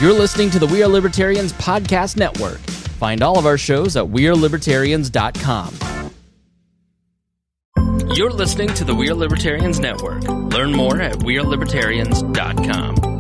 You're listening to the We Are Libertarians Podcast Network. Find all of our shows at wearelibertarians.com. You're listening to the We Are Libertarians Network. Learn more at wearelibertarians.com.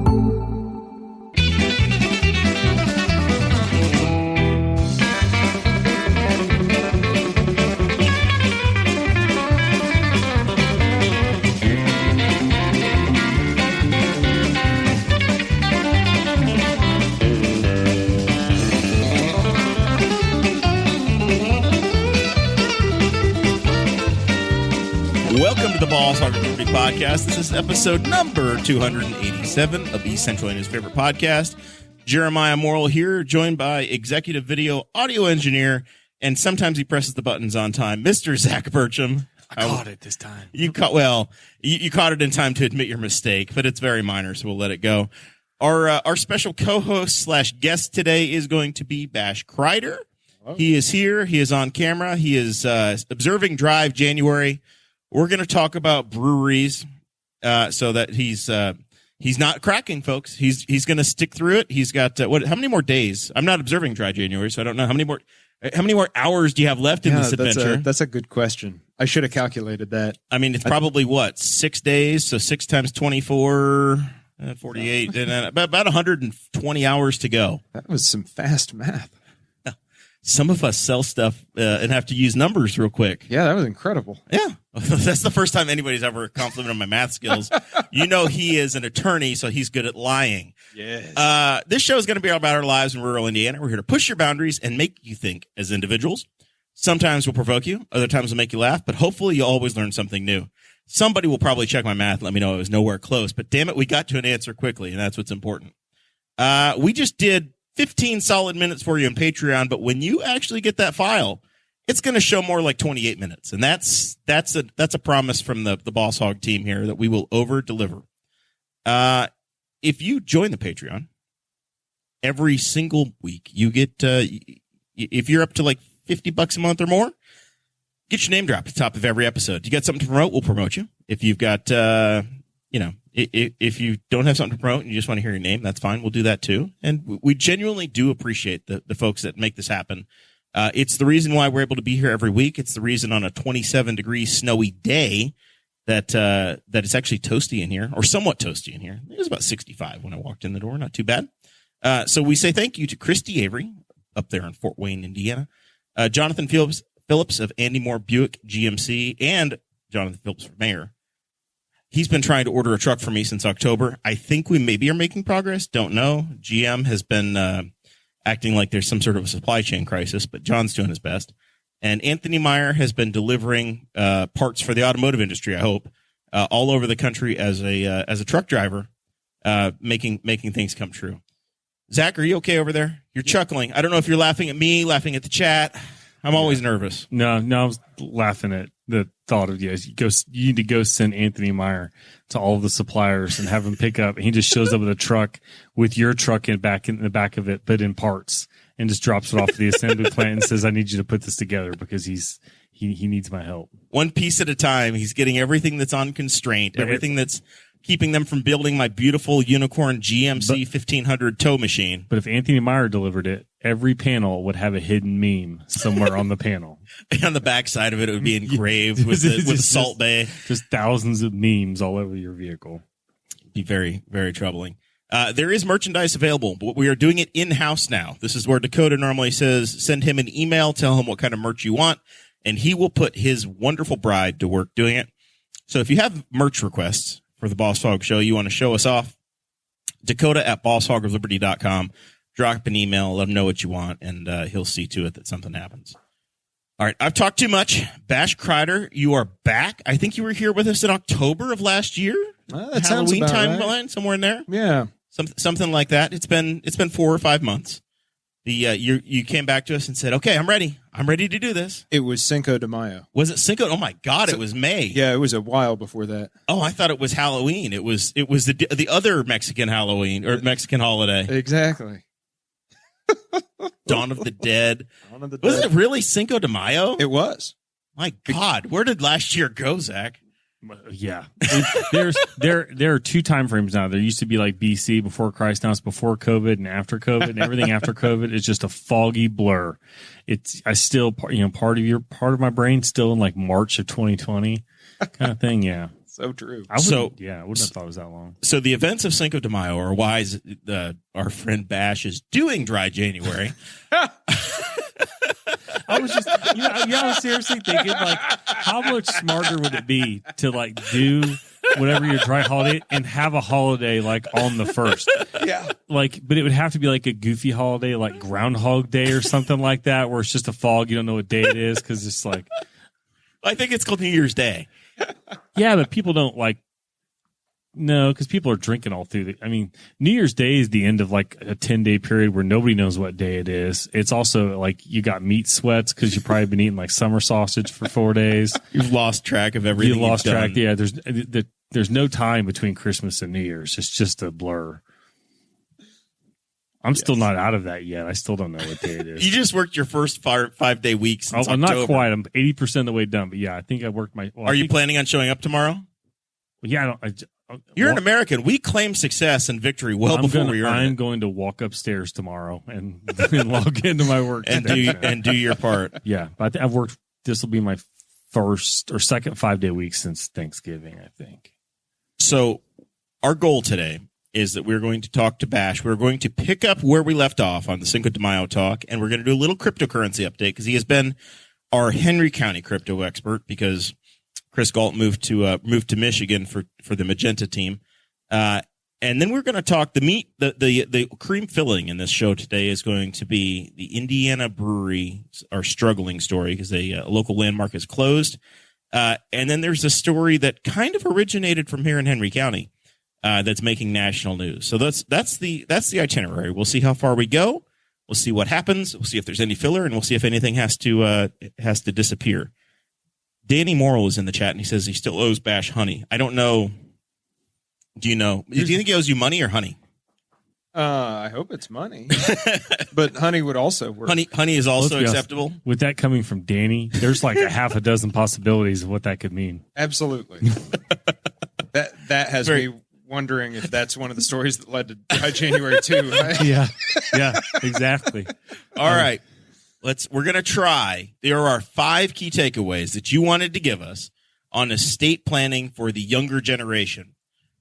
Welcome to the Balls Hog of Liberty podcast. This is episode number 287 of East Central India's favorite podcast. Jeremiah Morrell here, joined by executive video audio engineer, and sometimes he presses the buttons on time, Mr. Zach Burcham. I caught it this time. You caught it in time to admit your mistake, but it's very minor, so we'll let it go. Our special co-host / guest today is going to be Bash Crider. Hello. He is here. He is on camera. He is observing Drive January. We're going to talk about breweries, so that he's not cracking, folks. He's going to stick through it. He's got how many more days? I'm not observing Dry January, so I don't know how many more hours do you have left in this adventure? That's a good question. I should have calculated that. I mean, it's probably 6 days, so 6 times 24, 48, and about 120 hours to go. That was some fast math. Some of us sell stuff and have to use numbers real quick. Yeah, that was incredible. Yeah. That's the first time anybody's ever complimented my math skills. You know, he is an attorney, so he's good at lying. Yes. This show is going to be all about our lives in rural Indiana. We're here to push your boundaries and make you think as individuals. Sometimes we'll provoke you. Other times we'll make you laugh, but hopefully you'll always learn something new. Somebody will probably check my math and let me know it was nowhere close, but damn it, we got to an answer quickly, and that's what's important. We just did 15 solid minutes for you on Patreon, but when you actually get that file, it's going to show more like 28 minutes. And that's a promise from the Boss Hog team here that we will over deliver. If you join the Patreon every single week, you get, if you're up to like $50 a month or more, get your name dropped at the top of every episode. You got something to promote, we'll promote you. If you've got, if you don't have something to promote and you just want to hear your name, that's fine. We'll do that too. And we genuinely do appreciate the folks that make this happen. It's the reason why we're able to be here every week. It's the reason on a 27-degree snowy day that it's actually toasty in here, or somewhat toasty in here. It was about 65 when I walked in the door. Not too bad. So we say thank you to Christy Avery up there in Fort Wayne, Indiana, Jonathan Phillips of Andy Moore Buick GMC, and Jonathan Phillips for mayor. He's been trying to order a truck for me since October. I think we maybe are making progress. Don't know. GM has been acting like there's some sort of a supply chain crisis, but John's doing his best. And Anthony Meyer has been delivering parts for the automotive industry, I hope, all over the country as a truck driver, making things come true. Zach, are you okay over there? You're chuckling. I don't know if you're laughing at me, laughing at the chat. I'm always nervous. No, I was laughing at the thought of you need to go send Anthony Meyer to all of the suppliers and have him pick up. And he just shows up with a truck with your truck in the back of it, but in parts, and just drops it off at the assembly plant and says, "I need you to put this together because he needs my help." One piece at a time. He's getting everything that's on constraint, everything that's keeping them from building my beautiful unicorn GMC 1500 tow machine. But if Anthony Meyer delivered it, every panel would have a hidden meme somewhere on the panel. On the back side of it, it would be engraved with the Salt Bay. Just thousands of memes all over your vehicle. It'd be very, very troubling. There is merchandise available, but we are doing it in-house now. This is where Dakota normally says, send him an email, tell him what kind of merch you want, and he will put his wonderful bride to work doing it. So if you have merch requests for the Boss Hog Show, you want to show us off, Dakota at bosshogofliberty.com. Drop an email, let him know what you want, and he'll see to it that something happens. All right, I've talked too much. Bash Crider, you are back. I think you were here with us in October of last year. That Halloween timeline, right. Somewhere in there. Yeah, something like that. It's been 4 or 5 months. You came back to us and said, "Okay, I'm ready. I'm ready to do this." it was Cinco de Mayo. Was it Cinco? Oh my God, it was May. Yeah, it was a while before that. Oh, I thought it was Halloween. It was the other Mexican Halloween or Mexican holiday. Exactly. Dawn of the Dead. Dawn of the Dead. Was it really Cinco de Mayo? It was. My God, where did last year go, Zach? Yeah, there are two time frames now. There used to be like BC, before Christ. Now it's before COVID and after COVID, and everything after COVID is just a foggy blur. I still, part of my brain still in like March of 2020 kind of thing. Yeah, so true. I wouldn't have thought it was that long. So the events of Cinco de Mayo are why our friend Bash is doing Dry January. I was just, I was seriously thinking, like, how much smarter would it be to like do whatever your dry holiday and have a holiday like on the 1st? Yeah. Like, but it would have to be like a goofy holiday, like Groundhog Day or something like that, where it's just a fog. You don't know what day it is because it's like. I think it's called New Year's Day. Yeah, but people don't like. No, because people are drinking all through New Year's Day is the end of like a 10-day period where nobody knows what day it is. It's also like you got meat sweats because you've probably been eating like summer sausage for 4 days. You've lost track of everything. You lost track. Yeah, there's no time between Christmas and New Year's. It's just a blur. I'm still not out of that yet. I still don't know what day it is. You just worked your first 5-day week since I'm October. not quite. I'm 80% of the way done, but yeah, I think I worked my. Are you planning on showing up tomorrow? Yeah, You're an American. We claim success and victory before we earn it. I'm going to walk upstairs tomorrow and log into my work and do your part. Yeah, but I've worked. This will be my first or second 5-day week since Thanksgiving, I think. So our goal today is that we're going to talk to Bash. We're going to pick up where we left off on the Cinco de Mayo talk, and we're going to do a little cryptocurrency update because he has been our Henry County crypto expert because Chris Galt moved to Michigan for the Magenta team. And then we're going to talk the cream filling in this show today is going to be the Indiana Brewery, our struggling story because a local landmark is closed. And then there's a story that kind of originated from here in Henry County, that's making national news. So that's the itinerary. We'll see how far we go. We'll see what happens. We'll see if there's any filler, and we'll see if anything has to disappear. Danny Morrell is in the chat, and he says he still owes Bash honey. I don't know. Do you know? Do you think he owes you money or honey? I hope it's money, but honey would also work. Honey is also acceptable. With that coming from Danny, there's like a half a dozen possibilities of what that could mean. Absolutely. that has me wondering if that's one of the stories that led to Dry January too. Right? Yeah, exactly. All right. We're going to try. There are 5 key takeaways that you wanted to give us on estate planning for the younger generation.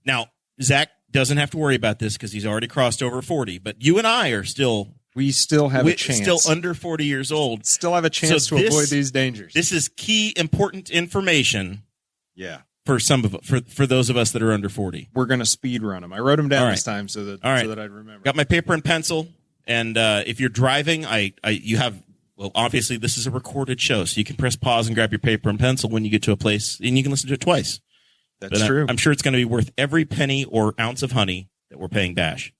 Now, Zach doesn't have to worry about this because he's already crossed over 40, but you and I are we still have a chance. Still under 40 years old. Still have a chance to avoid these dangers. This is key, important information. Yeah. For those of us that are under 40. We're going to speed run them. I wrote them down this time so that I'd remember. Got my paper and pencil. And if you're driving, you have. Well, obviously, this is a recorded show, so you can press pause and grab your paper and pencil when you get to a place, and you can listen to it twice. That's true. I'm sure it's going to be worth every penny or ounce of honey that we're paying Bash.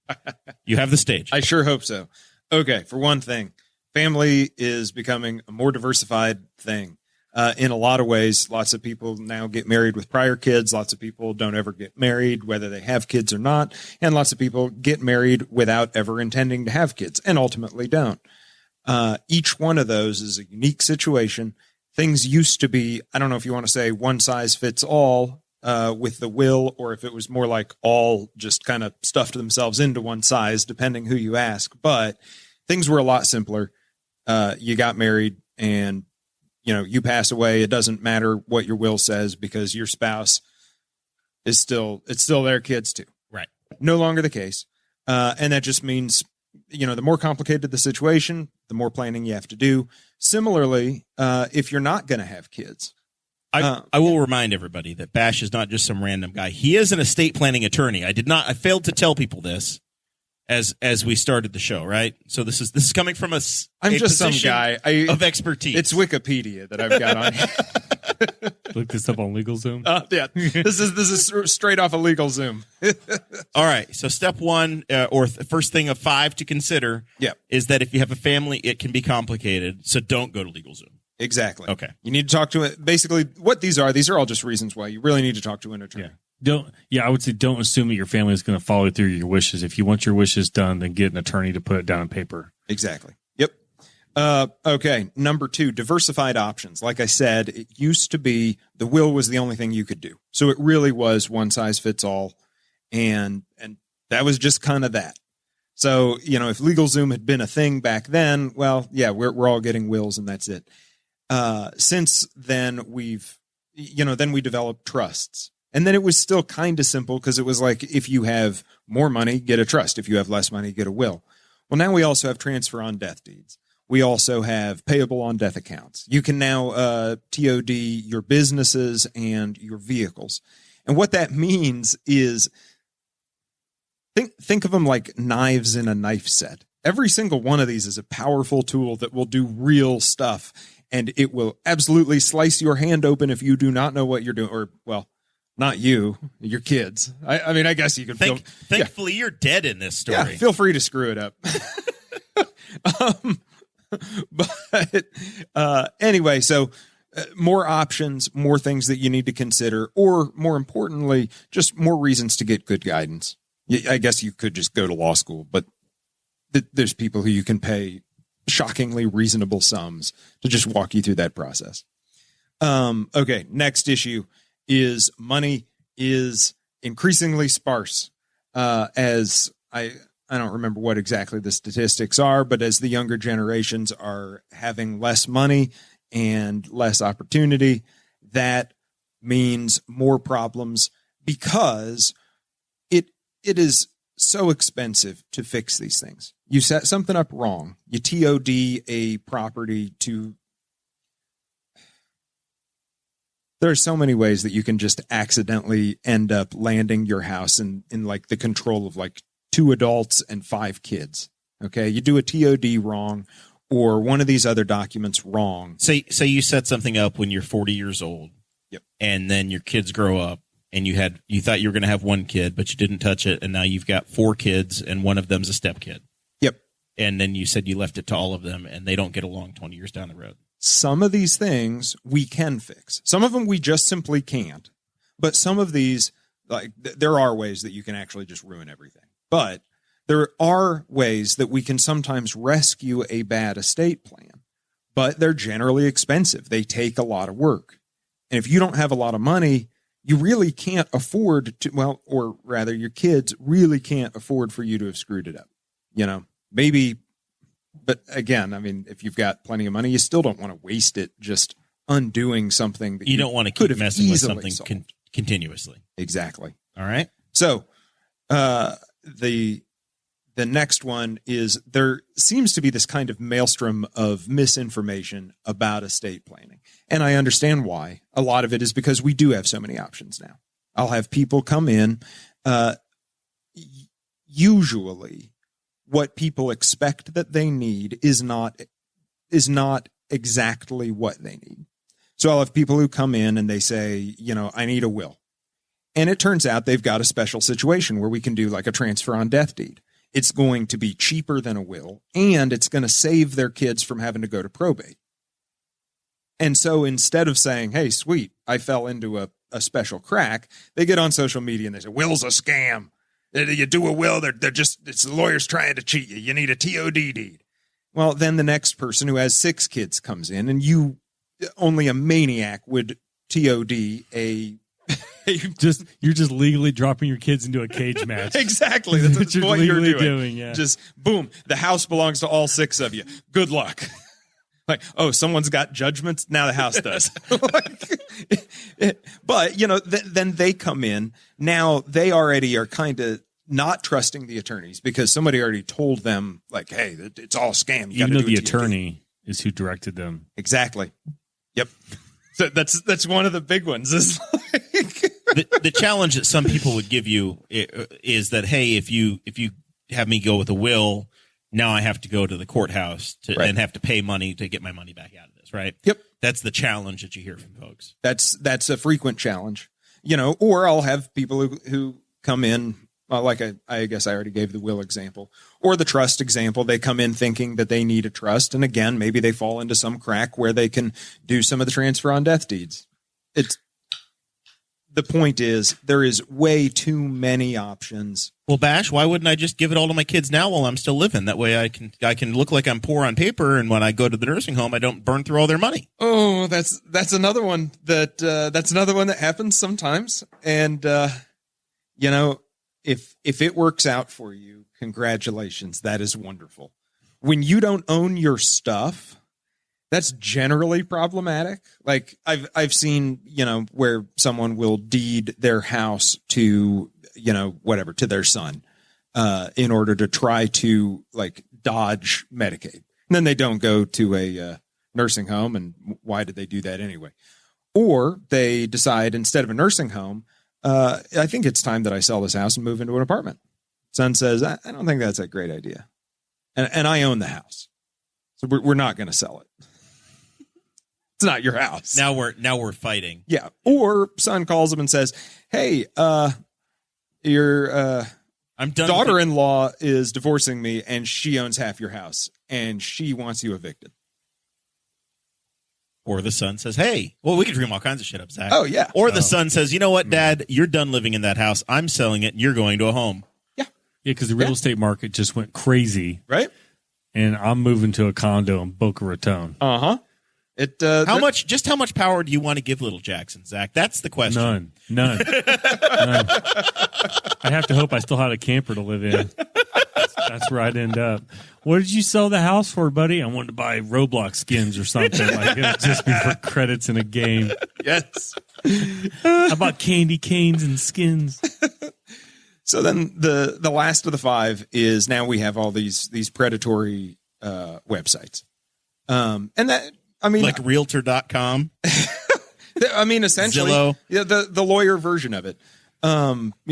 You have the stage. I sure hope so. Okay, for one thing, family is becoming a more diversified thing. In a lot of ways, lots of people now get married with prior kids. Lots of people don't ever get married, whether they have kids or not. And lots of people get married without ever intending to have kids and ultimately don't. Each one of those is a unique situation. Things used to be, I don't know if you want to say one size fits all with the will, or if it was more like all just kind of stuffed themselves into one size, depending who you ask. But things were a lot simpler. You got married and, you pass away. It doesn't matter what your will says because your spouse it's still their kids too. Right. No longer the case. And that just means, the more complicated the situation, the more planning you have to do. Similarly, if you're not going to have kids. I will remind everybody that Bash is not just some random guy. He is an estate planning attorney. I failed to tell people this as we started the show, right? So this is coming from I'm just some guy of expertise. It's Wikipedia that I've got on here. Look this up on LegalZoom. Yeah, this is straight off of LegalZoom. All right. So step one, first thing of 5 to consider, is that if you have a family, it can be complicated. So don't go to LegalZoom. Exactly. Okay. You need to talk to it. Basically, what these are all just reasons why you really need to talk to an attorney. I would say don't assume that your family is going to follow through your wishes. If you want your wishes done, then get an attorney to put it down on paper. Exactly. Yep. Okay. Number 2, diversified options. Like I said, it used to be the will was the only thing you could do. So it really was one size fits all. And that was just kind of that. So, if LegalZoom had been a thing back then, well, yeah, we're all getting wills and that's it. Since then then we developed trusts. And then it was still kind of simple because it was like, if you have more money, get a trust. If you have less money, get a will. Well, now we also have transfer on death deeds. We also have payable on death accounts. You can now TOD your businesses and your vehicles. And what that means is think of them like knives in a knife set. Every single one of these is a powerful tool that will do real stuff. And it will absolutely slice your hand open if you do not know what you're doing. Or, well, not you, your kids. I mean, I guess you could Thankfully, you're dead in this story. Yeah, feel free to screw it up. But anyway, so more options, more things that you need to consider, or more importantly, just more reasons to get good guidance. I guess you could just go to law school, but there's people who you can pay shockingly reasonable sums to just walk you through that process. Okay, next issue is money is increasingly sparse. As I don't remember what exactly the statistics are, but as the younger generations are having less money and less opportunity, that means more problems because it is so expensive to fix these things. You set something up wrong. You TOD a property to... There are so many ways that you can just accidentally end up landing your house in like the control of like 2 adults and 5 kids. Okay. You do a TOD wrong or one of these other documents wrong. Say you set something up when you're 40 years old. Yep. And then your kids grow up and you thought you were going to have 1 kid, but you didn't touch it. And now you've got 4 kids and one of them's a stepkid. Yep. And then you said you left it to all of them and they don't get along 20 years down the road. Some of these things we can fix. Some of them we just simply can't. But some of these, like there are ways that you can actually just ruin everything. But there are ways that we can sometimes rescue a bad estate plan. But they're generally expensive. They take a lot of work. And if you don't have a lot of money, you really can't afford to, well, or rather your kids really can't afford for you to have screwed it up. Maybe. But again, I mean, if you've got plenty of money, you still don't want to waste it just undoing something that you don't want to keep messing with something continuously. Exactly. All right. So the next one is there seems to be this kind of maelstrom of misinformation about estate planning. And I understand why. A lot of it is because we do have so many options now. I'll have people come in, usually what people expect that they need is not exactly what they need. So I'll have people who come in and they say, I need a will. And it turns out they've got a special situation where we can do like a transfer on death deed. It's going to be cheaper than a will, and it's going to save their kids from having to go to probate. And so instead of saying, hey, sweet, I fell into a special crack, they get on social media and they say, will's a scam. You do a will, it's the lawyers trying to cheat you. You need a TOD deed. Well, then the next person who has 6 kids comes in, and only a maniac would TOD a... You're just legally dropping your kids into a cage match. Exactly. That's what you're doing. Yeah. Just boom, the house belongs to all 6 of you. Good luck. Like, oh, someone's got judgments. Now the house does. But, then they come in. Now they already are kind of not trusting the attorneys because somebody already told them, like, hey, it's all a scam. Even though the attorney is who directed them. Exactly. Yep. So that's one of the big ones. Is the challenge that some people would give you is that, hey, if you have me go with a will, now I have to go to the courthouse and have to pay money to get my money back out of this, right? Yep. That's the challenge that you hear from folks. That's a frequent challenge, or I'll have people who come in, like I guess I already gave the will example or the trust example. They come in thinking that they need a trust. And again, maybe they fall into some crack where they can do some of the transfer on death deeds. the point is there is way too many options. Well, Bash, why wouldn't I just give it all to my kids now while I'm still living? That way I can look like I'm poor on paper, and when I go to the nursing home, I don't burn through all their money. Oh, that's another one that's another one that happens sometimes. And if it works out for you, congratulations. That is wonderful. When you don't own your stuff, that's generally problematic. Like I've seen, where someone will deed their house to, to their son, in order to try to like dodge Medicaid. And then they don't go to a nursing home. And why did they do that anyway? Or they decide instead of a nursing home, I think it's time that I sell this house and move into an apartment. Son says, I don't think that's a great idea. And I own the house. So we're not going to sell it. It's not your house. Now we're fighting. Yeah. Or son calls him and says, "Hey, your I'm done. Daughter-in-law is divorcing me, and she owns half your house, and she wants you evicted." Or the son says, "Hey, well, we can dream all kinds of shit up, Zach." Oh yeah. Or the son says, "You know what, Dad? You're done living in that house. I'm selling it, and you're going to a home." Yeah. Yeah, because the real estate market just went crazy, right? And I'm moving to a condo in Boca Raton. Uh-huh. How much power do you want to give little Jackson, Zach? That's the question. None. I have to hope I still had a camper to live in. That's where I'd end up. What did you sell the house for, buddy? I wanted to buy Roblox skins or something. Like it would just be for credits in a game. Yes. I bought candy canes and skins. So then the last of the five is now we have all these predatory websites. And that, I mean, like realtor.com. I mean, essentially, Zillow. Yeah, the lawyer version of it. LegalZoom.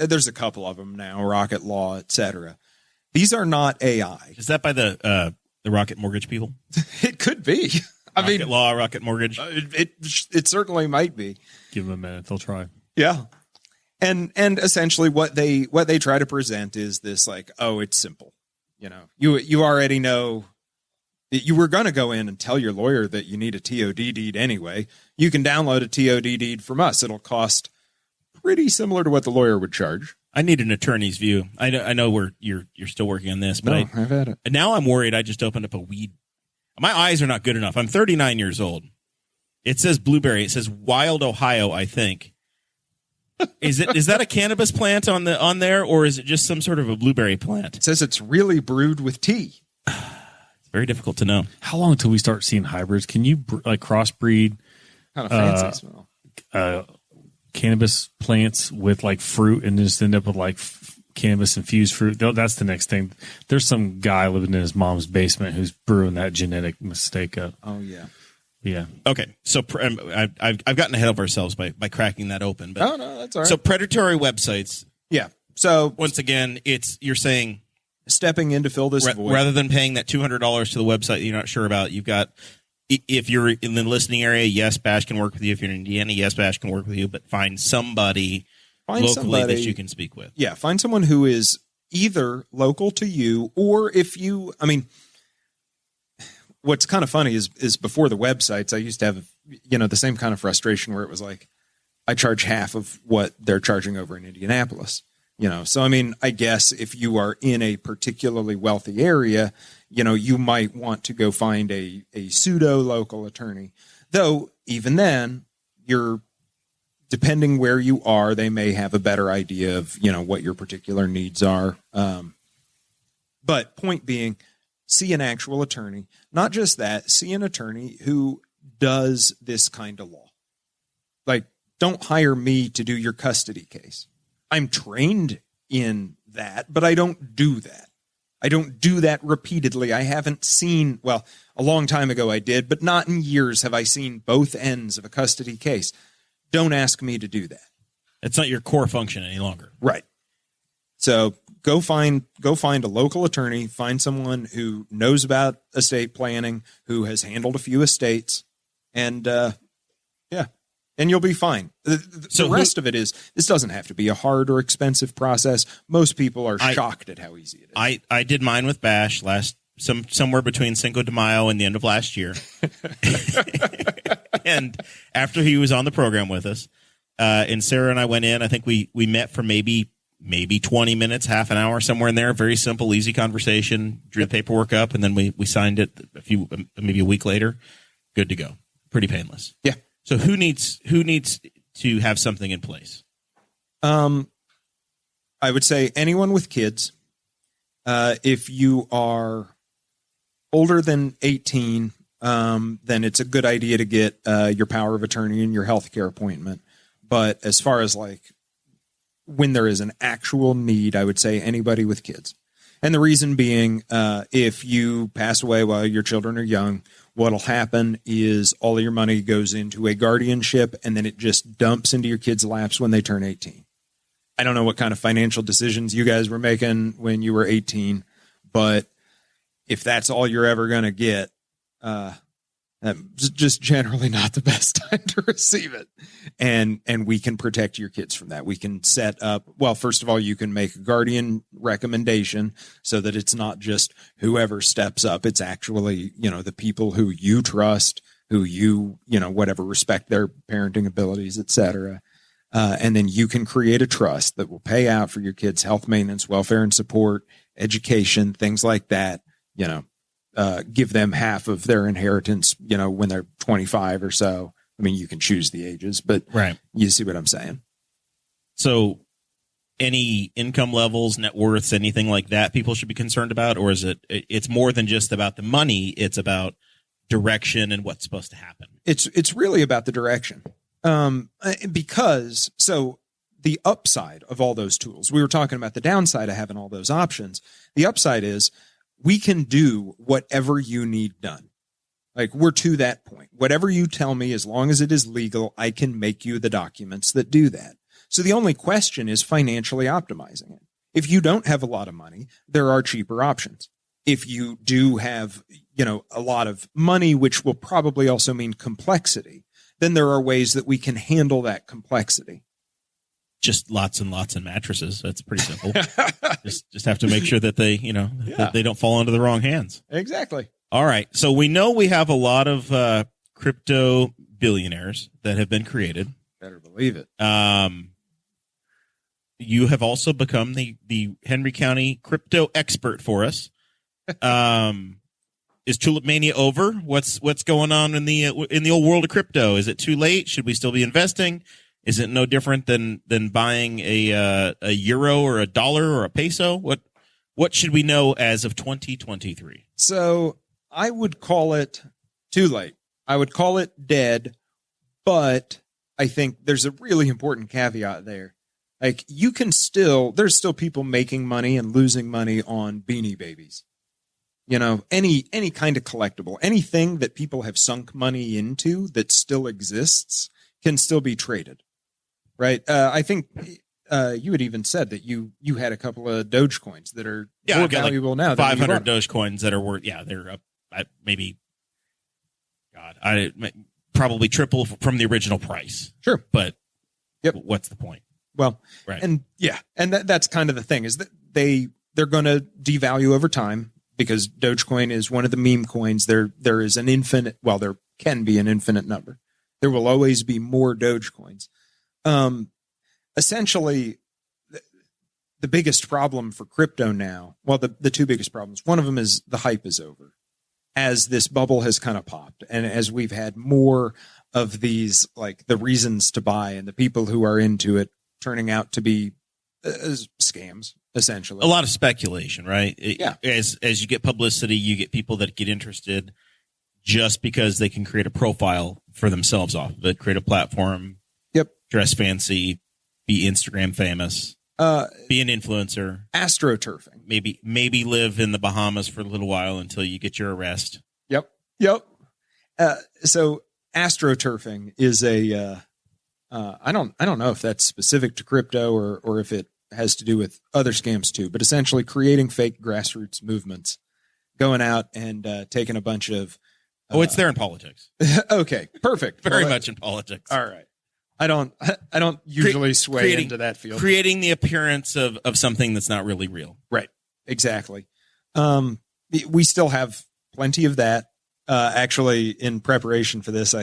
There's a couple of them now, Rocket Law, etc. These are not AI. Is that by the Rocket Mortgage people? It could be. Rocket Law, Rocket Mortgage. It certainly might be. Give them a minute; they'll try. Yeah, and essentially what they try to present is this like, oh, it's simple. You already know. You were going to go in and tell your lawyer that you need a TOD deed anyway. You can download a TOD deed from us. It'll cost pretty similar to what the lawyer would charge. I need an attorney's view. I know you're still working on this, but I've had it. Now I'm worried. I just opened up a weed. My eyes are not good enough. I'm 39 years old. It says blueberry. It says Wild, Ohio, I think. Is that a cannabis plant on there, or is it just some sort of a blueberry plant? It says it's really brewed with tea. Very difficult to know. How long until we start seeing hybrids? Can you crossbreed Kind of fancy smell. Cannabis plants with like fruit and just end up with like cannabis infused fruit? That's the next thing. There's some guy living in his mom's basement who's brewing that genetic mistake up. Oh yeah. Yeah. Okay. So I've gotten ahead of ourselves by cracking that open. But, no, that's all right. So predatory websites. Yeah. So once again, you're saying stepping in to fill this void. Rather than paying that $200 to the website that you're not sure about, you've got, if you're in the listening area, yes, Bash can work with you. If you're in Indiana, yes, Bash can work with you, but find somebody locally that you can speak with. Yeah, find someone who is either local to you, or what's kind of funny is before the websites, I used to have, the same kind of frustration where it was like, I charge half of what they're charging over in Indianapolis. So, I guess if you are in a particularly wealthy area, you might want to go find a pseudo local attorney, though even then depending where you are, they may have a better idea of, what your particular needs are. But point being, see an actual attorney, not just that, see an attorney who does this kind of law. Like, don't hire me to do your custody case. I'm trained in that, but I don't do that. I don't do that repeatedly. I haven't seen, a long time ago I did, but not in years have I seen both ends of a custody case. Don't ask me to do that. It's not your core function any longer. Right. So go find a local attorney, find someone who knows about estate planning, who has handled a few estates, and and you'll be fine. The rest of it is, this doesn't have to be a hard or expensive process. Most people are shocked at how easy it is. I did mine with Bash somewhere between Cinco de Mayo and the end of last year. And after he was on the program with us, and Sarah and I went in, I think we met for maybe 20 minutes, half an hour, somewhere in there. Very simple, easy conversation, drew the paperwork up, and then we signed it maybe a week later. Good to go. Pretty painless. Yeah. So who needs to have something in place? I would say anyone with kids. If you are older than 18, then it's a good idea to get your power of attorney and your healthcare appointment. But as far as like when there is an actual need, I would say anybody with kids. And the reason being, if you pass away while your children are young, what'll happen is all of your money goes into a guardianship, and then it just dumps into your kids' laps when they turn 18. I don't know what kind of financial decisions you guys were making when you were 18, but if that's all you're ever going to get, that's just generally not the best time to receive it. And we can protect your kids from that. We can set up, well, first of all, you can make a guardian recommendation so that it's not just whoever steps up. It's actually, the people who you trust, who you, whatever, respect their parenting abilities, et cetera. And then you can create a trust that will pay out for your kids' health maintenance, welfare and support, education, things like that, give them half of their inheritance, when they're 25 or so. I mean, you can choose the ages, but right. You see what I'm saying? So any income levels, net worths, anything like that people should be concerned about? Or is it's more than just about the money. It's about direction and what's supposed to happen. It's really about the direction. Because the upside of all those tools, we were talking about the downside of having all those options. The upside is we can do whatever you need done. Like, we're to that point. Whatever you tell me, as long as it is legal, I can make you the documents that do that. So the only question is financially optimizing it. If you don't have a lot of money, there are cheaper options. If you do have, a lot of money, which will probably also mean complexity, then there are ways that we can handle that complexity. Just lots and lots of mattresses. That's pretty simple. just have to make sure that they, that they don't fall into the wrong hands. Exactly. All right. So we know we have a lot of crypto billionaires that have been created. Better believe it. You have also become the Henry County crypto expert for us. Is Tulip Mania over? What's going on in the old world of crypto? Is it too late? Should we still be investing? Is it no different than buying a euro or a dollar or a peso? What should we know as of 2023? So I would call it too late. I would call it dead, but I think there's a really important caveat there. Like, there's still people making money and losing money on Beanie Babies. Any kind of collectible, anything that people have sunk money into that still exists can still be traded, right? I think you had even said that you had a couple of Dogecoins that are more valuable now. 500 Dogecoins that are worth, they're up maybe, probably triple from the original price. Sure, but yep. What's the point? Well, right, and that's kind of the thing, is that they're going to devalue over time. Because Dogecoin is one of the meme coins. There is an infinite, there can be an infinite number. There will always be more Dogecoins. Essentially, the biggest problem for crypto now, the two biggest problems, one of them is the hype is over. As this bubble has kind of popped, and as we've had more of these, like the reasons to buy and the people who are into it turning out to be scams. Essentially, a lot of speculation, right? Yeah. As you get publicity, you get people that get interested just because they can create a profile for themselves off of it, create a platform. Yep. Dress fancy, be Instagram famous, be an influencer. AstroTurfing. Maybe live in the Bahamas for a little while until you get your arrest. Yep. So AstroTurfing is I don't know if that's specific to crypto or if it has to do with other scams too, but essentially creating fake grassroots movements, going out and taking a bunch of. It's there in politics. Okay, perfect. Very much in politics. All right. I don't usually sway into that field. Creating the appearance of something that's not really real. Right. Exactly. We still have plenty of that. Actually, in preparation for this,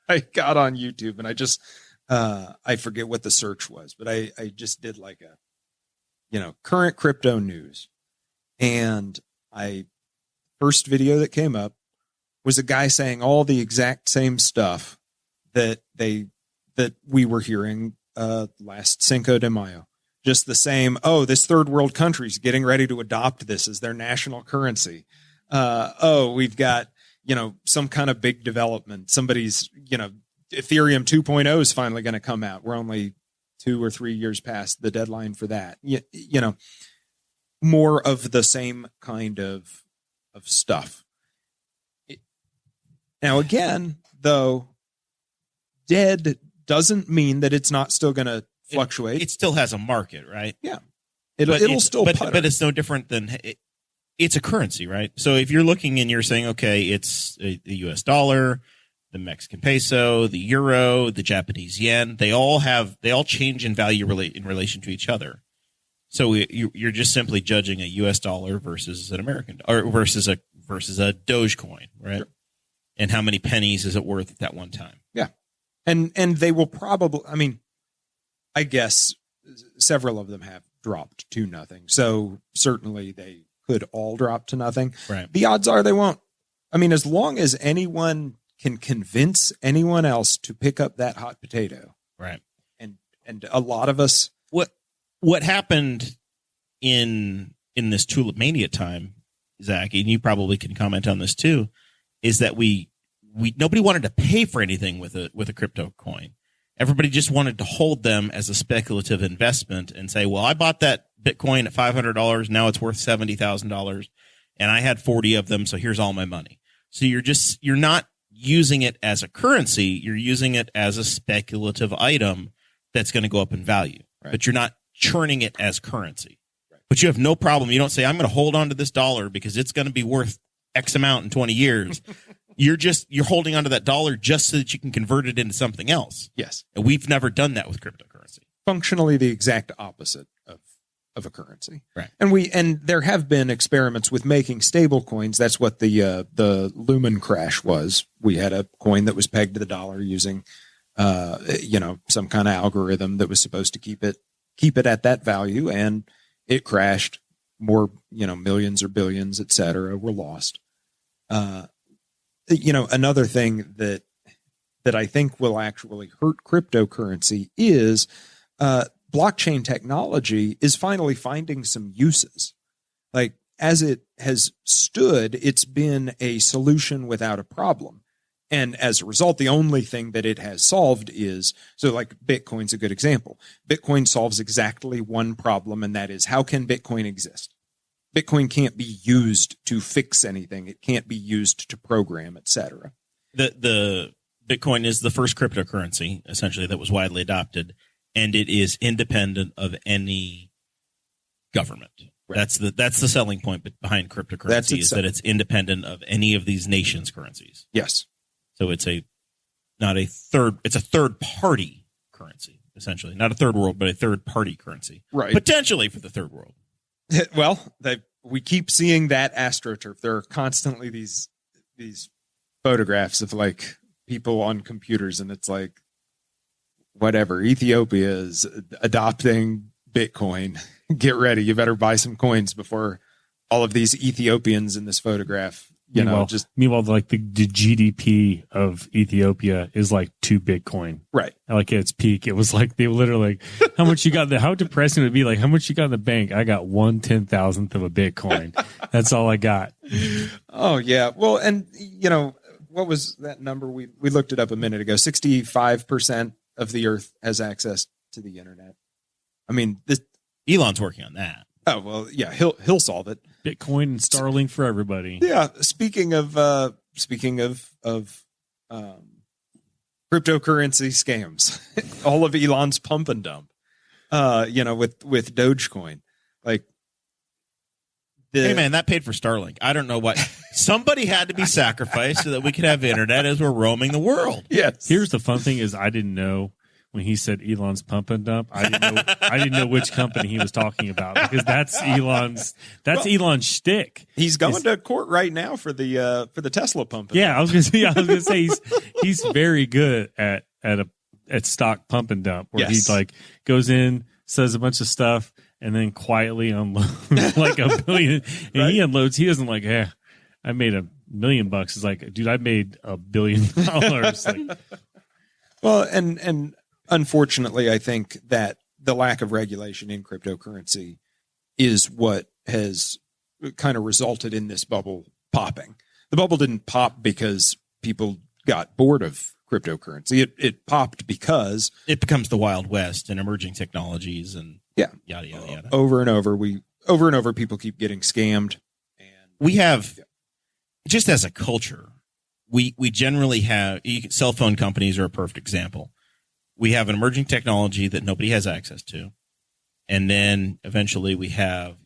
I got on YouTube and I just I forget what the search was, but I just did like a, current crypto news. And first video that came up was a guy saying all the exact same stuff that we were hearing last Cinco de Mayo. Just the same, this third world country's getting ready to adopt this as their national currency. We've got, some kind of big development. Somebody's, Ethereum 2.0 is finally going to come out. We're only 2 or 3 years past the deadline for that. More of the same kind of stuff. Now, again, though, dead doesn't mean that it's not still going to fluctuate. It still has a market, right? Yeah. It'll still putter. But it's no different than it's a currency, right? So if you're looking and you're saying, okay, it's the US dollar, the Mexican peso, the euro, the Japanese yen, they all change in value in relation to each other. So you're just simply judging a US dollar versus an American or versus a Dogecoin, right? Sure. And how many pennies is it worth at that one time? Yeah. And they will probably, I guess several of them have dropped to nothing. So certainly they could all drop to nothing. Right. The odds are they won't. As long as anyone can convince anyone else to pick up that hot potato. Right. And a lot of us. What happened in this Tulip Mania time, Zach, and you probably can comment on this too, is that nobody wanted to pay for anything with a crypto coin. Everybody just wanted to hold them as a speculative investment and say, well, I bought that Bitcoin at $500. Now it's worth $70,000 and I had 40 of them. So here's all my money. So you're not using it as a currency. You're using it as a speculative item that's going to go up in value, right. But you're not churning it as currency, right. But you have no problem. You don't say, I'm going to hold on to this dollar because it's going to be worth X amount in 20 years. You're holding onto that dollar just so that you can convert it into something else. Yes. And we've never done that with cryptocurrency. Functionally the exact opposite of a currency. Right. And there have been experiments with making stable coins. That's what the Lumen crash was. We had a coin that was pegged to the dollar using some kind of algorithm that was supposed to keep it at that value, and it crashed. More, millions or billions, et cetera, were lost. Another thing that I think will actually hurt cryptocurrency is blockchain technology is finally finding some uses. Like, as it has stood, it's been a solution without a problem. And as a result, the only thing that it has solved is, so like Bitcoin's a good example. Bitcoin solves exactly one problem, and that is, how can Bitcoin exist? Bitcoin can't be used to fix anything. It can't be used to program, et cetera. The Bitcoin is the first cryptocurrency, essentially, that was widely adopted, and it is independent of any government. Right. That's the selling point behind cryptocurrency, is that it's independent of any of these nations' currencies. Yes. So it's a third party currency, essentially. Not a third world, but a third party currency. Right. Potentially for the third world. Well, we keep seeing that AstroTurf. There are constantly these photographs of like people on computers, and it's like, whatever, Ethiopia is adopting Bitcoin. Get ready. You better buy some coins before all of these Ethiopians in this photograph. Meanwhile, like the GDP of Ethiopia is like 2 Bitcoin. Right. Like at its peak, it was like, they literally like, how much you got? How depressing it would be. Like, how much you got in the bank? I got 1/10,000th of a Bitcoin. That's all I got. Oh yeah. Well, and what was that number? We looked it up a minute ago. 65% of the earth has access to the internet. Elon's working on that. Oh, well, yeah, he'll solve it. Bitcoin and Starlink for everybody. Yeah. Speaking of cryptocurrency scams, all of Elon's pump and dump, with Dogecoin, like, hey man, that paid for Starlink. I don't know what. Somebody had to be sacrificed so that we could have internet as we're roaming the world. Yes. Here's the fun thing is, I didn't know when he said Elon's pump and dump. I didn't know which company he was talking about, because that's Elon's shtick. He's going to court right now for the Tesla pump. Yeah, I was gonna say he's very good at stock pump and dump, where he like goes in, says a bunch of stuff, and then quietly unloads like $1 billion. And right? He unloads. He doesn't like, I made $1 million. It's like, dude, I made $1 billion. Like, well, and unfortunately, I think that the lack of regulation in cryptocurrency is what has kind of resulted in this bubble popping. The bubble didn't pop because people got bored of cryptocurrency. It popped because it becomes the Wild West and emerging technologies and yada yada yada. Over and over, people keep getting scammed. And we have, just as a culture, we generally have, cell phone companies are a perfect example. We have an emerging technology that nobody has access to, and then eventually we have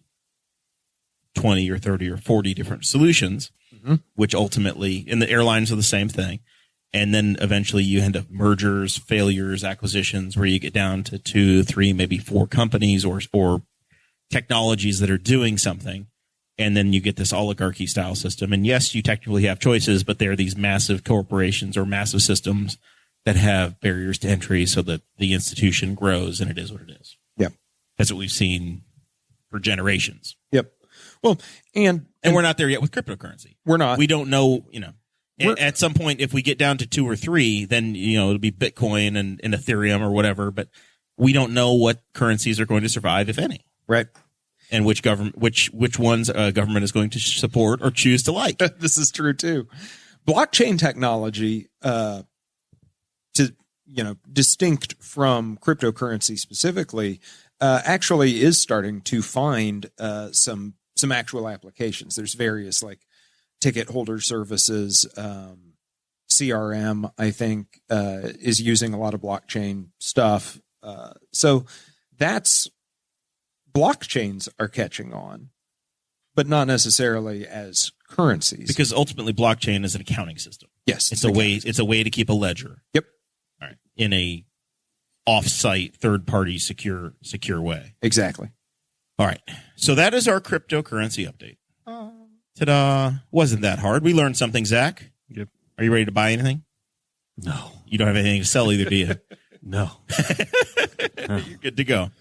20 or 30 or 40 different solutions, which ultimately, and the airlines are the same thing. And then eventually you end up mergers, failures, acquisitions, where you get down to 2, 3, maybe 4 companies or technologies that are doing something. And then you get this oligarchy style system. And yes, you technically have choices, but they're these massive corporations or massive systems that have barriers to entry so that the institution grows, and it is what it is. Yep. That's what we've seen for generations. Yep. Well, and we're not there yet with cryptocurrency. We're not. We don't know, at some point, if we get down to 2 or 3, then, it'll be Bitcoin and Ethereum or whatever, but we don't know what currencies are going to survive, if any. Right. And which ones government is going to support or choose to like. This is true too. Blockchain technology, distinct from cryptocurrency specifically, actually is starting to find some actual applications. There's various like ticket holder services, CRM, I think, is using a lot of blockchain stuff. So that's, blockchains are catching on, but not necessarily as currencies. Because ultimately blockchain is an accounting system. Yes. It's a way to keep a ledger. Yep. All right. In a off-site, third-party secure way. Exactly. All right. So that is our cryptocurrency update. Ta-da. Wasn't that hard. We learned something, Zach. Yep. Are you ready to buy anything? No. You don't have anything to sell either, do you? No. You're good to go.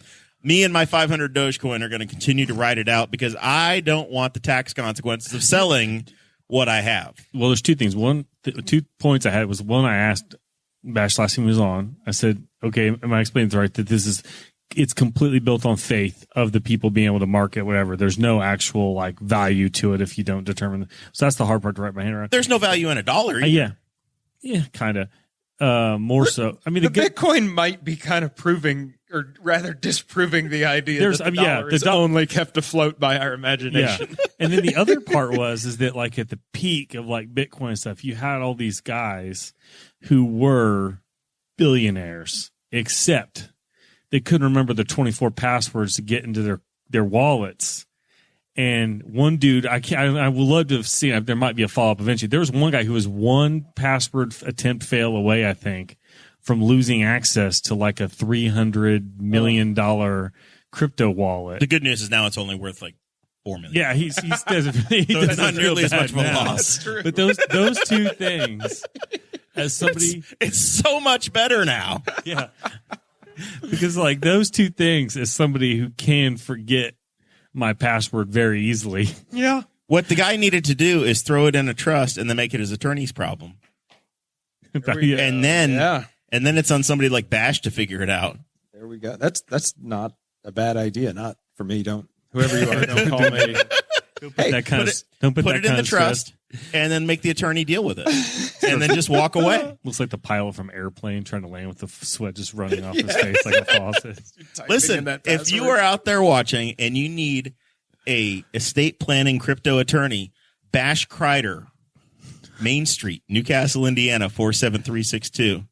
Me and my 500 Dogecoin are going to continue to ride it out because I don't want the tax consequences of selling what I have. Well, there's 2 things. 2 points I had was, one, I asked Bash last time he was on. I said, okay, am I explaining this right? That it's completely built on faith of the people being able to market whatever. There's no actual like value to it if you don't determine. So that's the hard part to wrap my hand around. There's no value in a dollar either. Yeah, kind of. More so. I mean, the Bitcoin might be kind of proving, or rather disproving the idea that the dollar is only kept afloat by our imagination. Yeah. And then the other part is that like at the peak of like Bitcoin and stuff, you had all these guys who were billionaires, except they couldn't remember the 24 passwords to get into their wallets. And one dude, I would love to have seen, there might be a follow-up eventually. There was one guy who was one password attempt fail away, I think, from losing access to like a $300 million crypto wallet. The good news is now it's only worth like $4 million. Yeah, he it's not nearly as much of a loss. But those 2 things, as somebody, it's so much better now. Yeah, because like those 2 things, as somebody who can forget my password very easily. Yeah. What the guy needed to do is throw it in a trust and then make it his attorney's problem. And then it's on somebody like Bash to figure it out. There we go. That's not a bad idea. Not for me. Whoever you are, don't call me. Don't put it in the trust and then make the attorney deal with it. And then just walk away. Looks like the pilot from Airplane trying to land with the sweat just running off his face like a faucet. Listen, if you are out there watching and you need a estate planning crypto attorney, Bash Crider, Main Street, Newcastle, Indiana, 47362.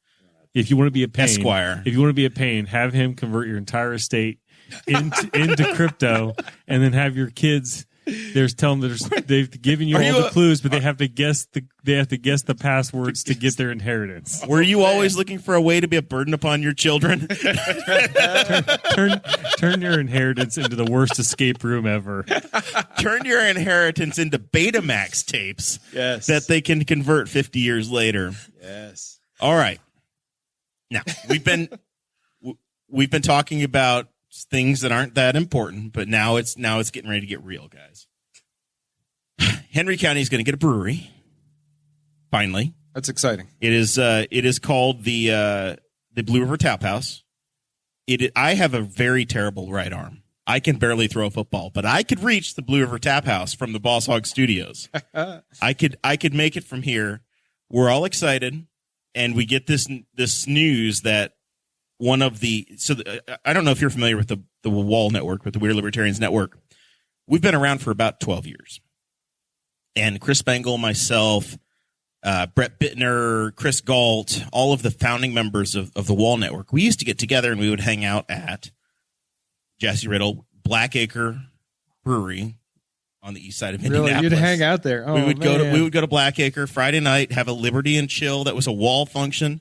If you want to be a pain, Esquire. If you want to be a pain, have him convert your entire estate into crypto, and then have your kids they've given you Are all you the clues, but they have to guess the passwords to get their inheritance. Were you always looking for a way to be a burden upon your children? Turn your inheritance into the worst escape room ever. Turn your inheritance into Betamax tapes that they can convert 50 years later. Yes. All right. Now, we've been talking about things that aren't that important, but now it's getting ready to get real, guys. Henry County is going to get a brewery. Finally. That's exciting. It is called the Blue River Tap House. I have a very terrible right arm. I can barely throw a football, but I could reach the Blue River Tap House from the Boss Hog Studios. I could make it from here. We're all excited, and we get this news that one of I don't know if you're familiar with the WAL network, with the Weird Libertarians Network. We've been around for about 12 years, and Chris Spangle, myself, Brett Bittner, Chris Galt, all of the founding members of the WAL network, we used to get together and we would hang out at Jesse Riddle Blackacre Brewery on the east side of Indianapolis. Really, you'd hang out there. Oh, we would go to Blackacre Friday night, have a Liberty and Chill. That was a WAL function.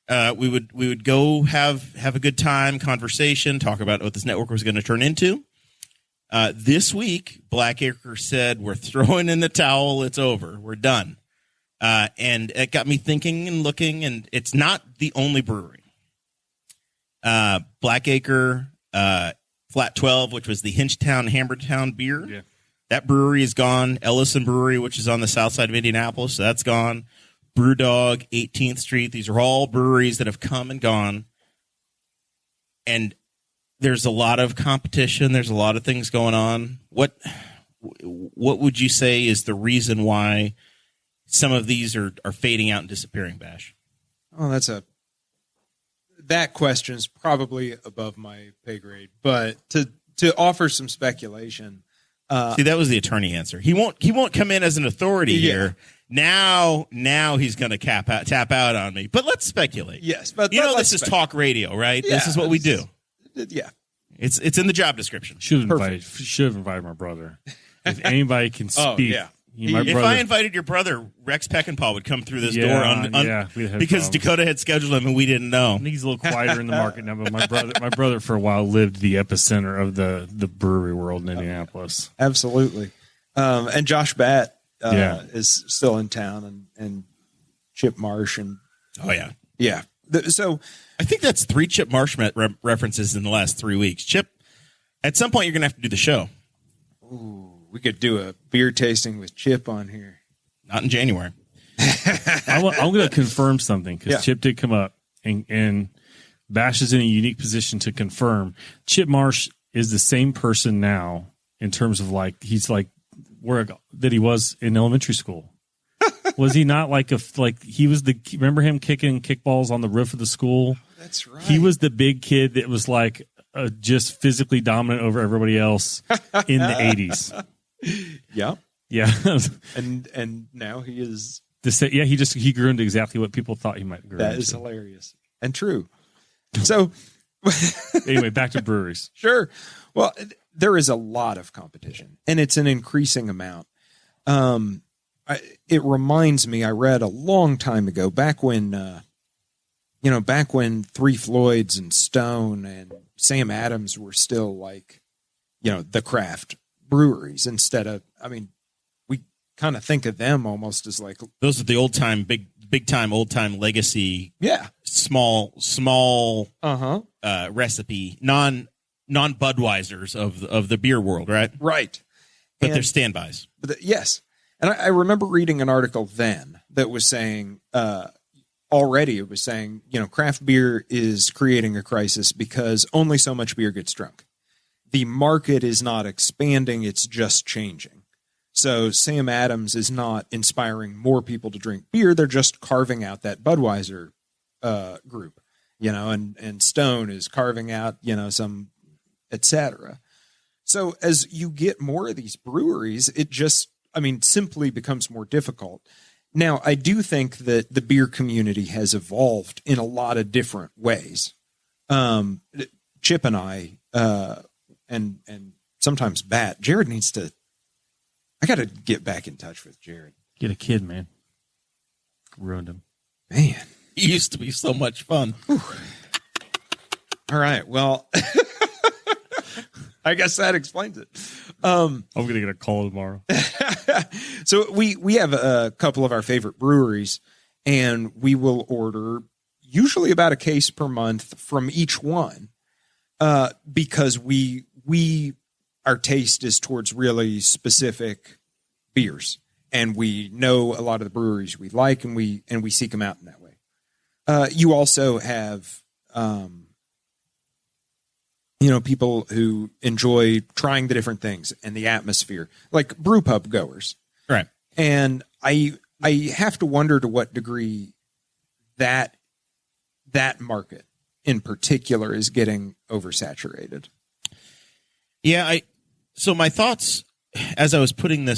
We would go have a good time, conversation, talk about what this network was going to turn into. This week, Blackacre said, "We're throwing in the towel. It's over. We're done." And it got me thinking and looking, and it's not the only brewery. Blackacre, Flat 12, which was the Hinchtown, Hammertown beer. Yeah. That brewery is gone. Ellison Brewery, which is on the south side of Indianapolis, so that's gone. Brewdog, 18th Street. These are all breweries that have come and gone. And there's a lot of competition. There's a lot of things going on. What would you say is the reason why some of these are fading out and disappearing, Bash? Oh, that question is probably above my pay grade. But to offer some speculation, see, that was the attorney answer. He won't come in as an authority here. Now he's going to tap out on me. But let's speculate. Yes, but this is talk radio, right? Yeah, this is what we do. Yeah, it's in the job description. Should have invited my brother. If anybody can speak. Oh, yeah. If I invited your brother, Rex Peckinpah would come through this door because Dakota had scheduled him and we didn't know. I think he's a little quieter in the market now, but my brother for a while lived the epicenter of the brewery world in Indianapolis. Absolutely. And Josh Batt is still in town, and Chip Marsh and yeah. So I think that's 3 Chip Marsh references in the last 3 weeks. Chip, at some point you're going to have to do the show. Ooh. We could do a beer tasting with Chip on here. Not in January. I'm going to confirm something because Chip did come up, and Bash is in a unique position to confirm. Chip Marsh is the same person now in terms of he's like that he was in elementary school. Was he not he was remember him kicking kickballs on the roof of the school? That's right. He was the big kid that was just physically dominant over everybody else in the 80s. Yeah. Yeah. and now he is he grew into exactly what people thought he might grow into. That is hilarious and true. So anyway, back to breweries. Sure. Well, there is a lot of competition, and it's an increasing amount. It reminds me, I read a long time ago, back when Three Floyds and Stone and Sam Adams were still the craft breweries instead of, we kind of think of them almost as those are the old time, big time, old time legacy. Yeah. Small recipe, non Budweisers of the beer world, right? Right. But they're standbys. Yes. And I remember reading an article then that was saying, craft beer is creating a crisis because only so much beer gets drunk. The market is not expanding, it's just changing. So Sam Adams is not inspiring more people to drink beer, they're just carving out that Budweiser group, and Stone is carving out, some, etc. So as you get more of these breweries, it just, simply becomes more difficult. Now, I do think that the beer community has evolved in a lot of different ways. Chip and I, and sometimes Bat, Jared needs to I got to get back in touch with Jared. Get a kid, man. Ruined him. Man. It used to be so much fun. Whew. All right. Well, I guess that explains it. I'm going to get a call tomorrow. So we have a couple of our favorite breweries, and we will order usually about a case per month from each one, because our taste is towards really specific beers, and we know a lot of the breweries we like, and we seek them out in that way. You also have, people who enjoy trying the different things and the atmosphere, like brew pub goers. Right. And I have to wonder to what degree that market in particular is getting oversaturated. Yeah. So my thoughts as I was putting the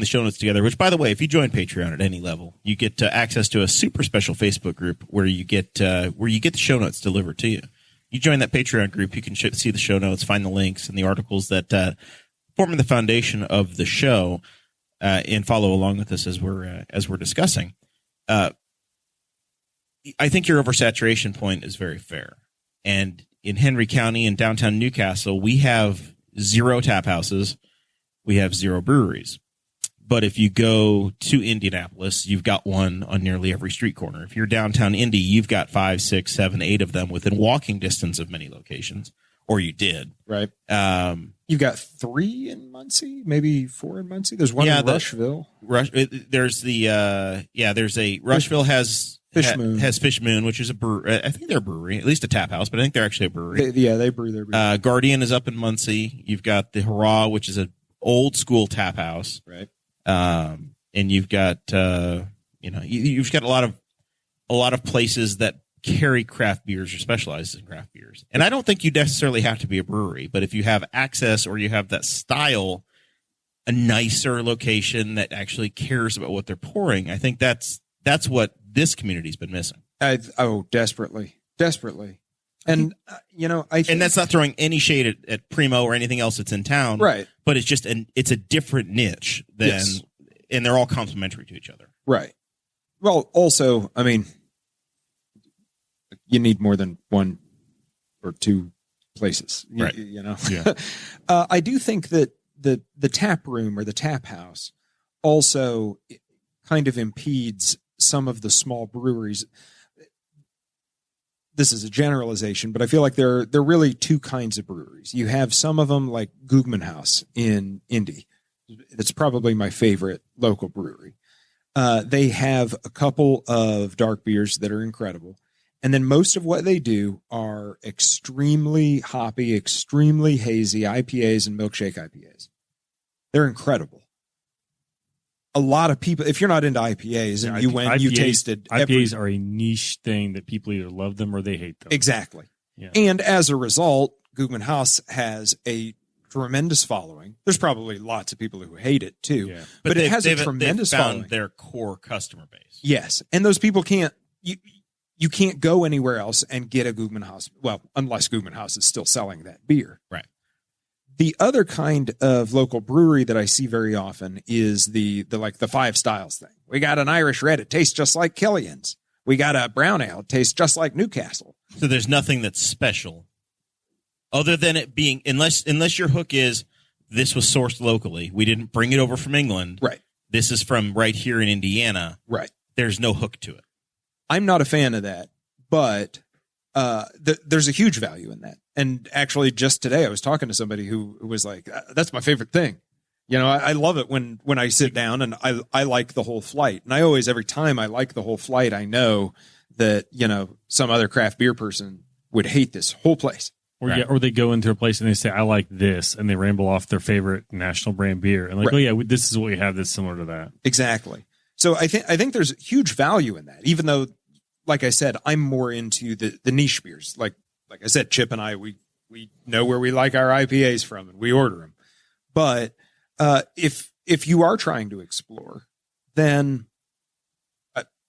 show notes together, which, by the way, if you join Patreon at any level, you get access to a super special Facebook group where you get the show notes delivered to you. You join that Patreon group, you can see the show notes, find the links and the articles that form the foundation of the show, and follow along with us as we're discussing. I think your oversaturation point is very fair. And in Henry County in downtown Newcastle, we have 0 tap houses. We have 0 breweries. But if you go to Indianapolis, you've got one on nearly every street corner. If you're downtown Indy, you've got 5, 6, 7, 8 of them within walking distance of many locations, or you did. Right. You've got 3 in Muncie, maybe 4 in Muncie. There's one in Rushville. Rushville has Fish Moon. Has Fish Moon, which is a brewery. I think they're a brewery, at least a tap house, but I think they're actually a brewery. They brew their beer. Guardian is up in Muncie. You've got the Hurrah, which is an old school tap house. Right. And you've got, you've got a lot of places that carry craft beers or specialize in craft beers. And I don't think you necessarily have to be a brewery, but if you have access or you have that style, a nicer location that actually cares about what they're pouring, I think that's what this community's been missing. Desperately. And, I think, and that's not throwing any shade at Primo or anything else that's in town. Right. But it's just it's a different niche and they're all complementary to each other. Right. Well, also, I mean, you need more than 1 or 2 places, right. Yeah. I do think that the tap room or the tap house also kind of impedes some of the small breweries. This is a generalization, but I feel like there are really 2 kinds of breweries. You have some of them like Gugman House in Indy. That's probably my favorite local brewery. They have a couple of dark beers that are incredible. And then most of what they do are extremely hoppy, extremely hazy IPAs and milkshake IPAs. They're incredible. A lot of people, if you're not into IPAs and you tasted IPAs are a niche thing that people either love them or they hate them. Exactly. Yeah. And as a result, Gugman House has a tremendous following. There's probably lots of people who hate it too, yeah. but it has a tremendous following. Found their core customer base. Yes. And those people you can't go anywhere else and get a Gugman House. Well, unless Gugman House is still selling that beer. Right. The other kind of local brewery that I see very often is the 5 styles thing. We got an Irish Red. It tastes just like Killian's. We got a brown ale. It tastes just like Newcastle. So there's nothing that's special other than it being, unless your hook is this was sourced locally. We didn't bring it over from England. Right. This is from right here in Indiana. Right. There's no hook to it. I'm not a fan of that, but there's a huge value in that. And actually, just today, I was talking to somebody who was like, that's my favorite thing. I love it when I sit down and I like the whole flight. And every time I like the whole flight, I know that, some other craft beer person would hate this whole place. Or or they go into a place and they say, I like this, and they ramble off their favorite national brand beer. And this is what we have that's similar to that. Exactly. So I think there's huge value in that, even though, like I said, I'm more into the niche beers. Like I said, Chip and I, we know where we like our IPAs from and we order them. But if you are trying to explore, then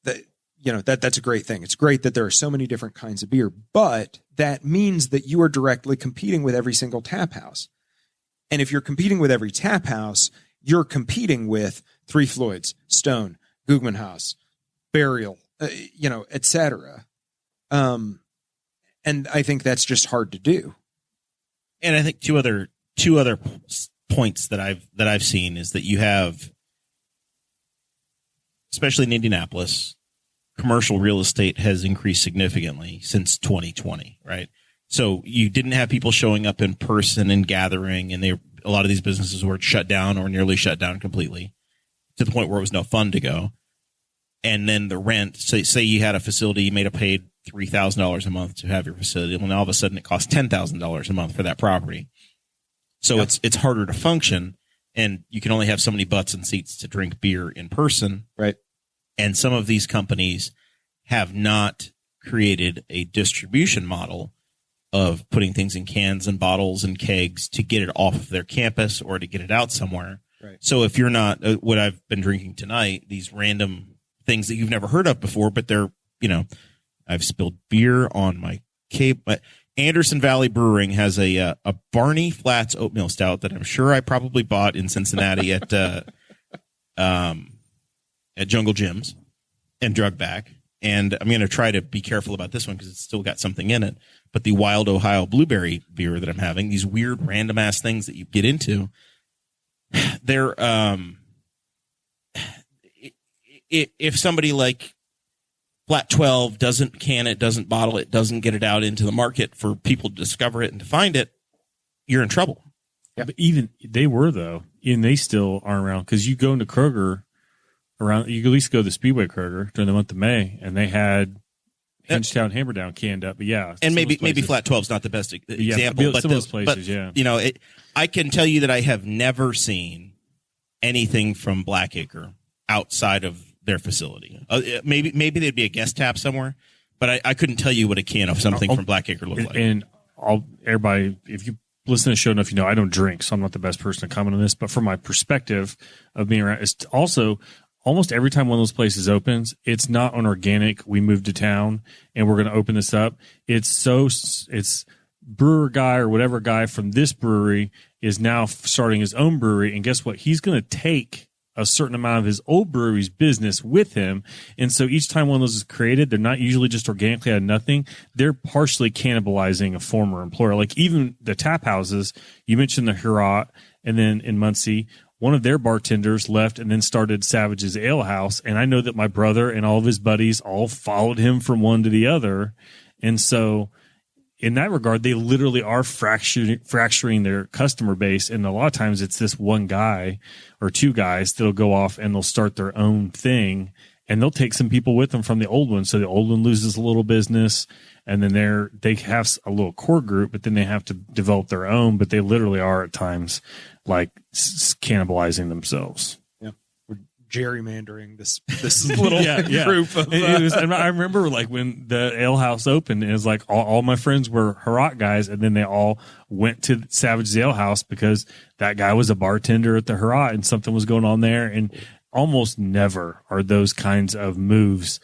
that's a great thing. It's great that there are so many different kinds of beer, but that means that you are directly competing with every single tap house. And if you're competing with every tap house, you're competing with Three Floyds, Stone, Gugman House, Burial, etc. And I think that's just hard to do. And I think two other points that I've seen is that you have, especially in Indianapolis, commercial real estate has increased significantly since 2020, right? So you didn't have people showing up in person and gathering, and a lot of these businesses were shut down or nearly shut down completely to the point where it was no fun to go. And then the rent, say you had a facility, you may have paid $3,000 a month to have your facility. Well, now all of a sudden it costs $10,000 a month for that property. So it's harder to function, and you can only have so many butts and seats to drink beer in person. Right. And some of these companies have not created a distribution model of putting things in cans and bottles and kegs to get it off of their campus or to get it out somewhere. Right. So if you're not what I've been drinking tonight, these random things that you've never heard of before, but they're, I've spilled beer on my cape. But Anderson Valley Brewing has a Barney Flats oatmeal stout that I'm sure I probably bought in Cincinnati at Jungle Gyms and drug back. And I'm going to try to be careful about this one because it's still got something in it. But the Wild Ohio Blueberry beer that I'm having, these weird random ass things that you get into, they're if somebody like Flat 12 doesn't can it, doesn't bottle it, doesn't get it out into the market for people to discover it and to find it, you're in trouble. Yeah. But even they were, though, and they still aren't around, because you go into Kroger around, you at least go to the Speedway Kroger during the month of May, and they had Hingetown Hammerdown canned up. But yeah, and maybe Flat 12 is not the best example, but some of those places, yeah. I can tell you that I have never seen anything from Blackacre outside of their facility. Maybe they'd be a guest tap somewhere, but I couldn't tell you what a can of something from Blackacre looked like. And everybody, if you listen to the show enough, I don't drink, so I'm not the best person to comment on this. But from my perspective of being around, it's also almost every time one of those places opens, it's not an organic, we moved to town and we're going to open this up. It's brewer guy or whatever guy from this brewery is now starting his own brewery. And guess what? He's going to take a certain amount of his old brewery's business with him. And so each time one of those is created, they're not usually just organically out of nothing. They're partially cannibalizing a former employer. Like even the tap houses, you mentioned the Hurat, and then in Muncie, one of their bartenders left and then started Savage's Ale House. And I know that my brother and all of his buddies all followed him from one to the other. And so in that regard, they literally are fracturing their customer base. And a lot of times it's this one guy or two guys that'll go off and they'll start their own thing, and they'll take some people with them from the old one. So the old one loses a little business, and then they have a little core group, but then they have to develop their own. But they literally are at times like cannibalizing themselves. Gerrymandering this little group of and I remember like when the ale house opened, it was like all my friends were Hurat guys, and then they all went to Savage's Ale House because that guy was a bartender at the Hurat and something was going on there. And almost never are those kinds of moves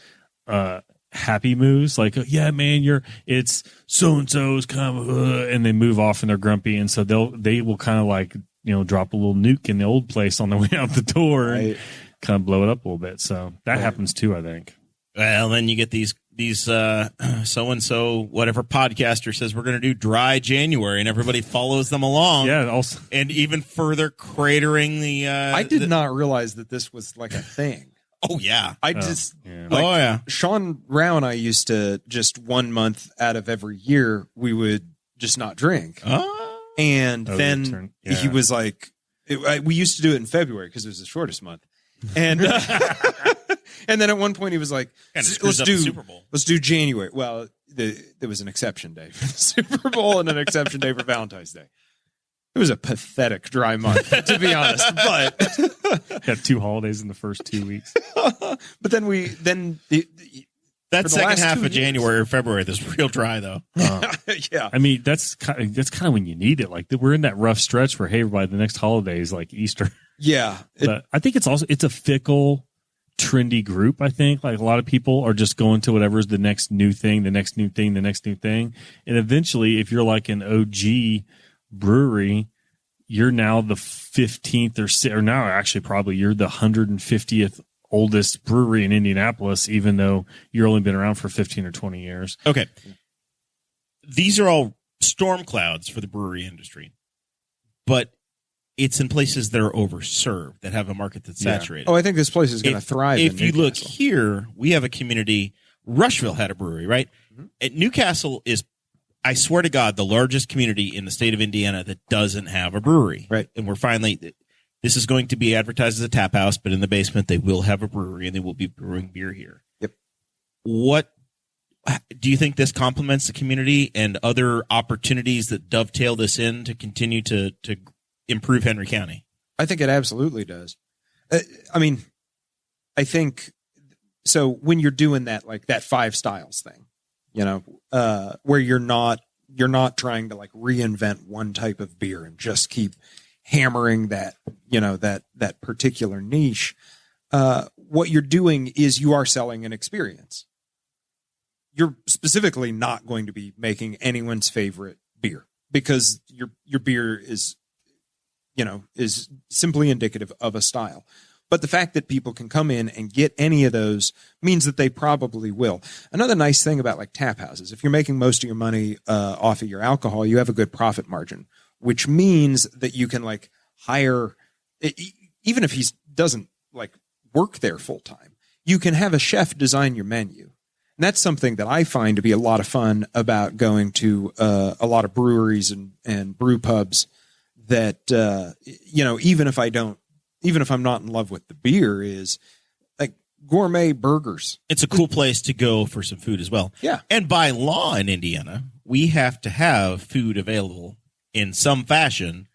happy moves, like, yeah man, it's so and so's come and they move off and they're grumpy, and so they will kind of like drop a little nuke in the old place on the way out the door. Right. And kind of blow it up a little bit. So that happens too, I think. Well, then you get these so-and-so, whatever podcaster says we're going to do dry January, and everybody follows them along. Yeah. Also, and even further cratering the, I did not realize that this was like a thing. Oh yeah. Sean Rao and I used to just 1 month out of every year, we would just not drink. And then he was like, we used to do it in February because it was the shortest month. And and then at one point he was like, let's do January. Well, there was an exception day for the Super Bowl and an exception day for Valentine's Day. It was a pathetic dry month, to be honest. But had 2 holidays in the first 2 weeks. But then that second half of January or February, that's real dry though. Yeah, I mean that's kind of when you need it. Like we're in that rough stretch where, hey, everybody, the next holiday is like Easter. Yeah, but I think it's a fickle, trendy group. I think like a lot of people are just going to whatever's the next new thing, the next new thing, the next new thing, and eventually, if you're like an OG brewery, you're now the 15th or now actually probably you're the 150th oldest brewery in Indianapolis, even though you've only been around for 15 or 20 years. Okay. These are all storm clouds for the brewery industry, but it's in places that are overserved, that have a market that's saturated. Oh, I think this place is going to thrive. If in you look Newcastle. here, we have a community. Rushville had a brewery, right? Mm-hmm. At Newcastle is, I swear to God, the largest community in the state of Indiana that doesn't have a brewery. Right. And we're finally, this is going to be advertised as a tap house, but in the basement, they will have a brewery and they will be brewing beer here. Yep. What do you think this complements the community and other opportunities that dovetail this in to continue to improve Henry County? I think it absolutely does. I mean, I think so when you're doing that, like that 5 styles thing, you know, where you're not trying to like reinvent one type of beer and just keep hammering that, you know, that particular niche. What you're doing is you are selling an experience. You're specifically not going to be making anyone's favorite beer because your beer is, you know, is simply indicative of a style. But the fact that people can come in and get any of those means that they probably will. Another nice thing about like tap houses, if you're making most of your money off of your alcohol, you have a good profit margin, which means that you can like hire, even if he doesn't like work there full time, you can have a chef design your menu. And that's something that I find to be a lot of fun about going to a lot of breweries and brew pubs that, you know, even if I'm not in love with the beer, is like gourmet burgers. It's a cool place to go for some food as well. Yeah. And by law in Indiana, we have to have food available in some fashion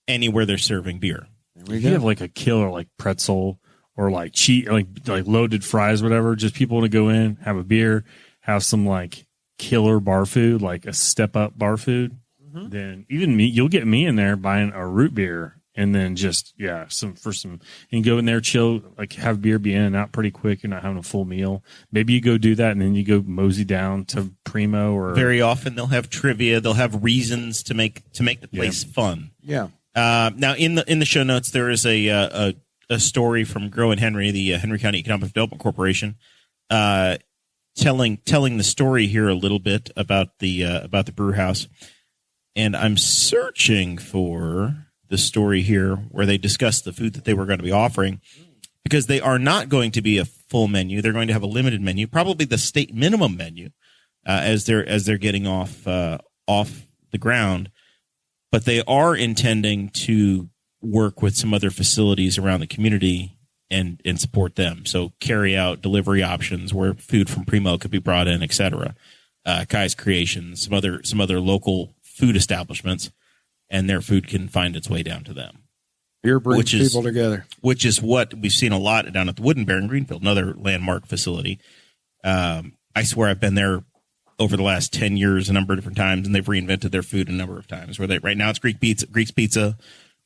anywhere they're serving beer. If you have like a killer like pretzel or like like loaded fries, whatever, just people want to go in, have a beer, have some like killer bar food, like a step up bar food. Mm-hmm. Then even me, you'll get me in there buying a root beer. And then just, and go in there, chill, like have beer, be in and out pretty quick. You're not having a full meal. Maybe you go do that and then you go mosey down to Primo or. Very often they'll have trivia. They'll have reasons to make the place fun. Yeah. Now in the show notes, there is a story from Grow and Henry, the Henry County Economic Development Corporation, telling the story here a little bit about the brew house. And I'm searching for the story here where they discuss the food that they were going to be offering, because they are not going to be a full menu. They're going to have a limited menu, probably the state minimum menu, as they're getting off the ground. But they are intending to work with some other facilities around the community and support them. So carry out delivery options where food from Primo could be brought in, etc. Kai's Creations, some other local food establishments, and their food can find its way down to them. Beer brings people together. Which is what we've seen a lot down at the Wooden Bear in Greenfield, another landmark facility. I swear I've been there over the last 10 years a number of different times, and they've reinvented their food a number of times. Right now it's Greek's Pizza.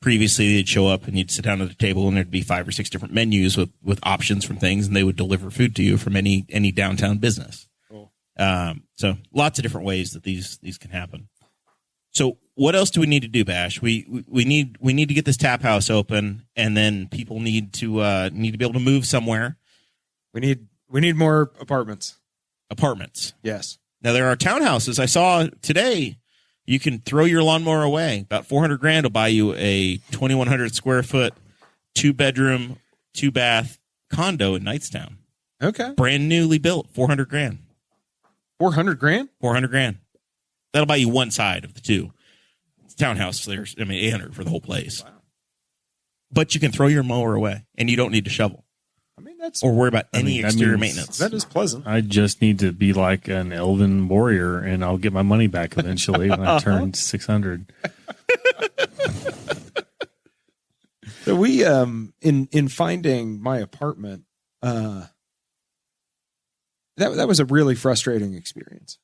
Previously, they'd show up and you'd sit down at a table and there'd be 5 or 6 different menus with options from things, and they would deliver food to you from any downtown business. Cool. So lots of different ways that these can happen. So what else do we need to do, Bash? We need to get this tap house open, and then people need to be able to move somewhere. We need more apartments. Apartments. Yes. Now there are townhouses. I saw today you can throw your lawnmower away. About $400,000 will buy you a 2,100 square foot, 2-bedroom, 2-bath condo in Knightstown. Okay. Brand newly built, $400,000. $400,000? $400,000. That'll buy you one side of the two. It's townhouse. There's, $800 for the whole place. Wow. But you can throw your mower away, and you don't need to shovel. Or worry about any exterior maintenance. That is pleasant. I just need to be like an elven warrior, and I'll get my money back eventually when I turn 600. So we, in finding my apartment, that was a really frustrating experience.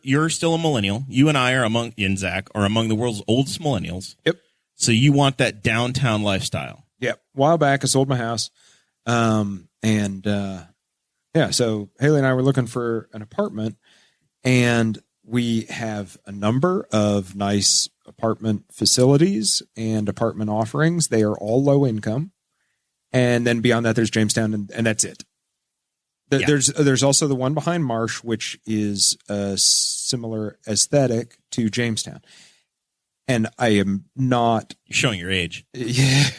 You're still a millennial. You and I and Zach are among the world's oldest millennials. Yep. So you want that downtown lifestyle. Yep. A while back, I sold my house. So Haley and I were looking for an apartment, and we have a number of nice apartment facilities and apartment offerings. They are all low income. And then beyond that, there's Jamestown, and that's it. Yeah. There's also the one behind Marsh, which is a similar aesthetic to Jamestown. And I am not... You're showing your age. Yeah.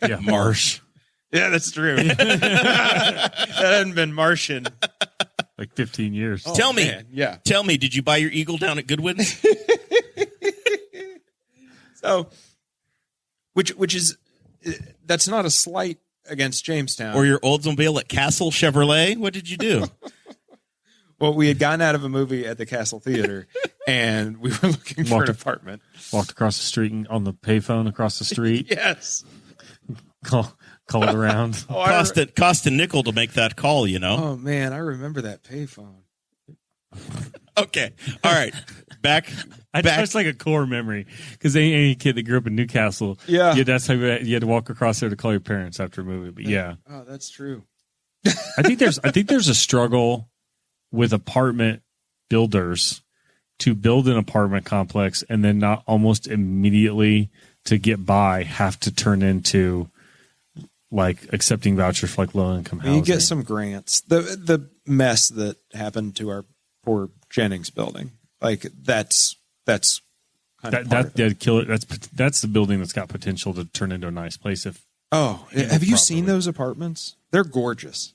Yeah, Marsh. Yeah, that's true. That hadn't been Martian. Like 15 years. Oh, Tell me. man. Yeah. Tell me, did you buy your Eagle down at Goodwin's? So, which is... That's not a slight against Jamestown. Or your Oldsmobile at Castle Chevrolet? What did you do? Well, we had gotten out of a movie at the Castle Theater, and we were looking for an apartment. Walked across the street and on the payphone across the street. Yes. Called around. Cost a nickel to make that call, you know? Oh, man, I remember that payphone. Okay. All right. Back. That's like a core memory because any kid that grew up in Newcastle, Yeah. that's how you had to walk across there to call your parents after a movie. But yeah, Oh, that's true. I think there's a struggle with apartment builders to build an apartment complex and then not almost immediately to get by have to turn into like accepting vouchers for like low income housing. You get some grants. The mess that happened to our poor Jennings building, like that's kind of that killer. That's the building that's got potential to turn into a nice place. If have you seen those apartments? They're gorgeous.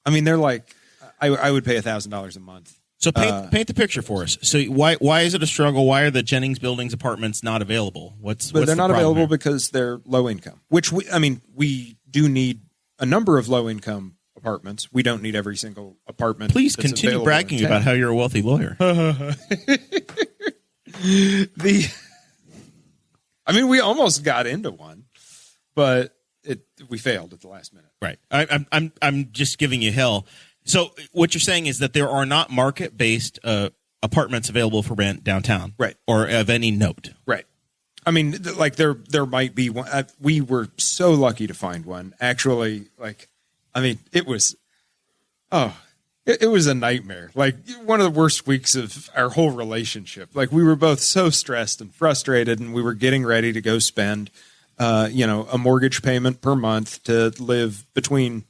I mean, they're like I would pay $1,000 a month. So paint the picture for us. So why is it a struggle? Why are the Jennings Buildings apartments not available? What's they're not the available here? because they're low income. Which we do need a number of low income apartments. We don't need every single apartment. Please that's continue available bragging in town. about how you're a wealthy lawyer. We almost got into one, but we failed at the last minute. Right. I'm just giving you hell. So what you're saying is that there are not market-based apartments available for rent downtown, Right? Or of any note, Right. I mean, like there might be one. We were so lucky to find one. Actually, it was, it was a nightmare. Like one of the worst weeks of our whole relationship. Like we were both so stressed and frustrated, and we were getting ready to go spend, a mortgage payment per month to live between,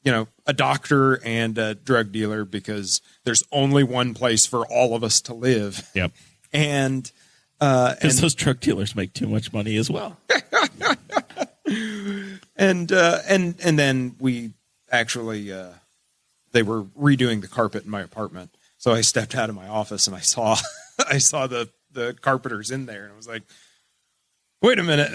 a doctor and a drug dealer because there's only one place for all of us to live. Yep. And because those drug dealers make too much money as well. And then we actually they were redoing the carpet in my apartment, so I stepped out of my office and I saw the carpenters in there, and I was like, wait a minute.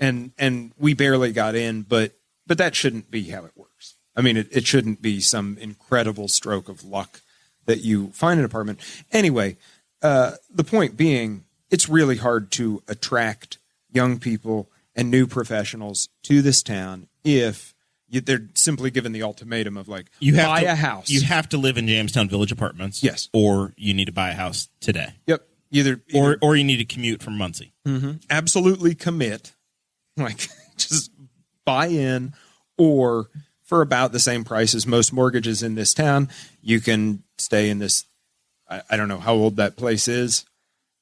and we barely got in, but that shouldn't be how it works. I mean, it shouldn't be some incredible stroke of luck that you find an apartment. Anyway, the point being, it's really hard to attract young people and new professionals to this town if they're simply given the ultimatum of like, buy a house. You have to live in Jamestown Village Apartments. Yes. Or you need to buy a house today. Yep. Either or you need to commute from Muncie. Mm-hmm. Absolutely commit. Like just buy in, or for about the same price as most mortgages in this town, you can stay in this. I don't know how old that place is.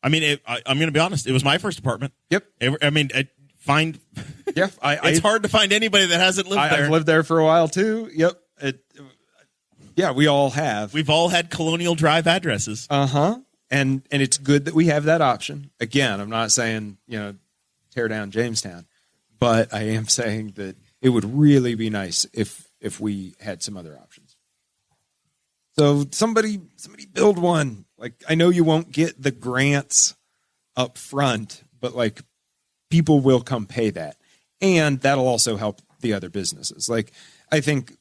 I mean, I'm going to be honest. It was my first apartment. Yep. Yeah, it's hard to find anybody that hasn't lived there. I've lived there for a while too. Yep. We all have. We've all had Colonial Drive addresses. And it's good that we have that option. Again, I'm not saying, tear down Jamestown, but I am saying that it would really be nice if we had some other options. So somebody build one. Like, I know you won't get the grants up front, but like people will come pay that. And that'll also help the other businesses. Like, I think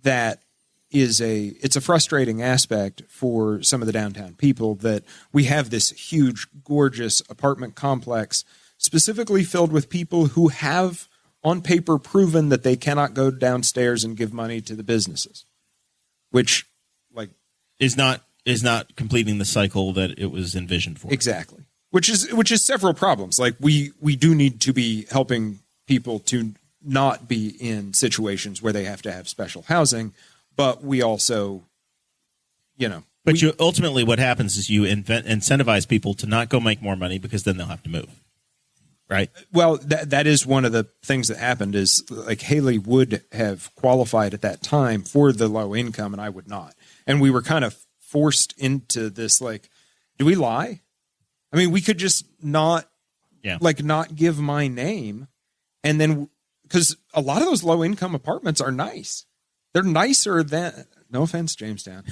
that it's a frustrating aspect for some of the downtown people that we have this huge, gorgeous apartment complex specifically filled with people who have on paper proven that they cannot go downstairs and give money to the businesses, which is not completing the cycle that it was envisioned for. Exactly. Which is several problems. Like we do need to be helping people to not be in situations where they have to have special housing, but we also, But you ultimately, what happens is you incentivize people to not go make more money because then they'll have to move, right? Well, that is one of the things that happened is like Haley would have qualified at that time for the low income, and I would not. And we were kind of forced into this, like, do we lie? I mean, we could just not give my name, and then because a lot of those low income apartments are nice. They're nicer than, no offense, Jamestown.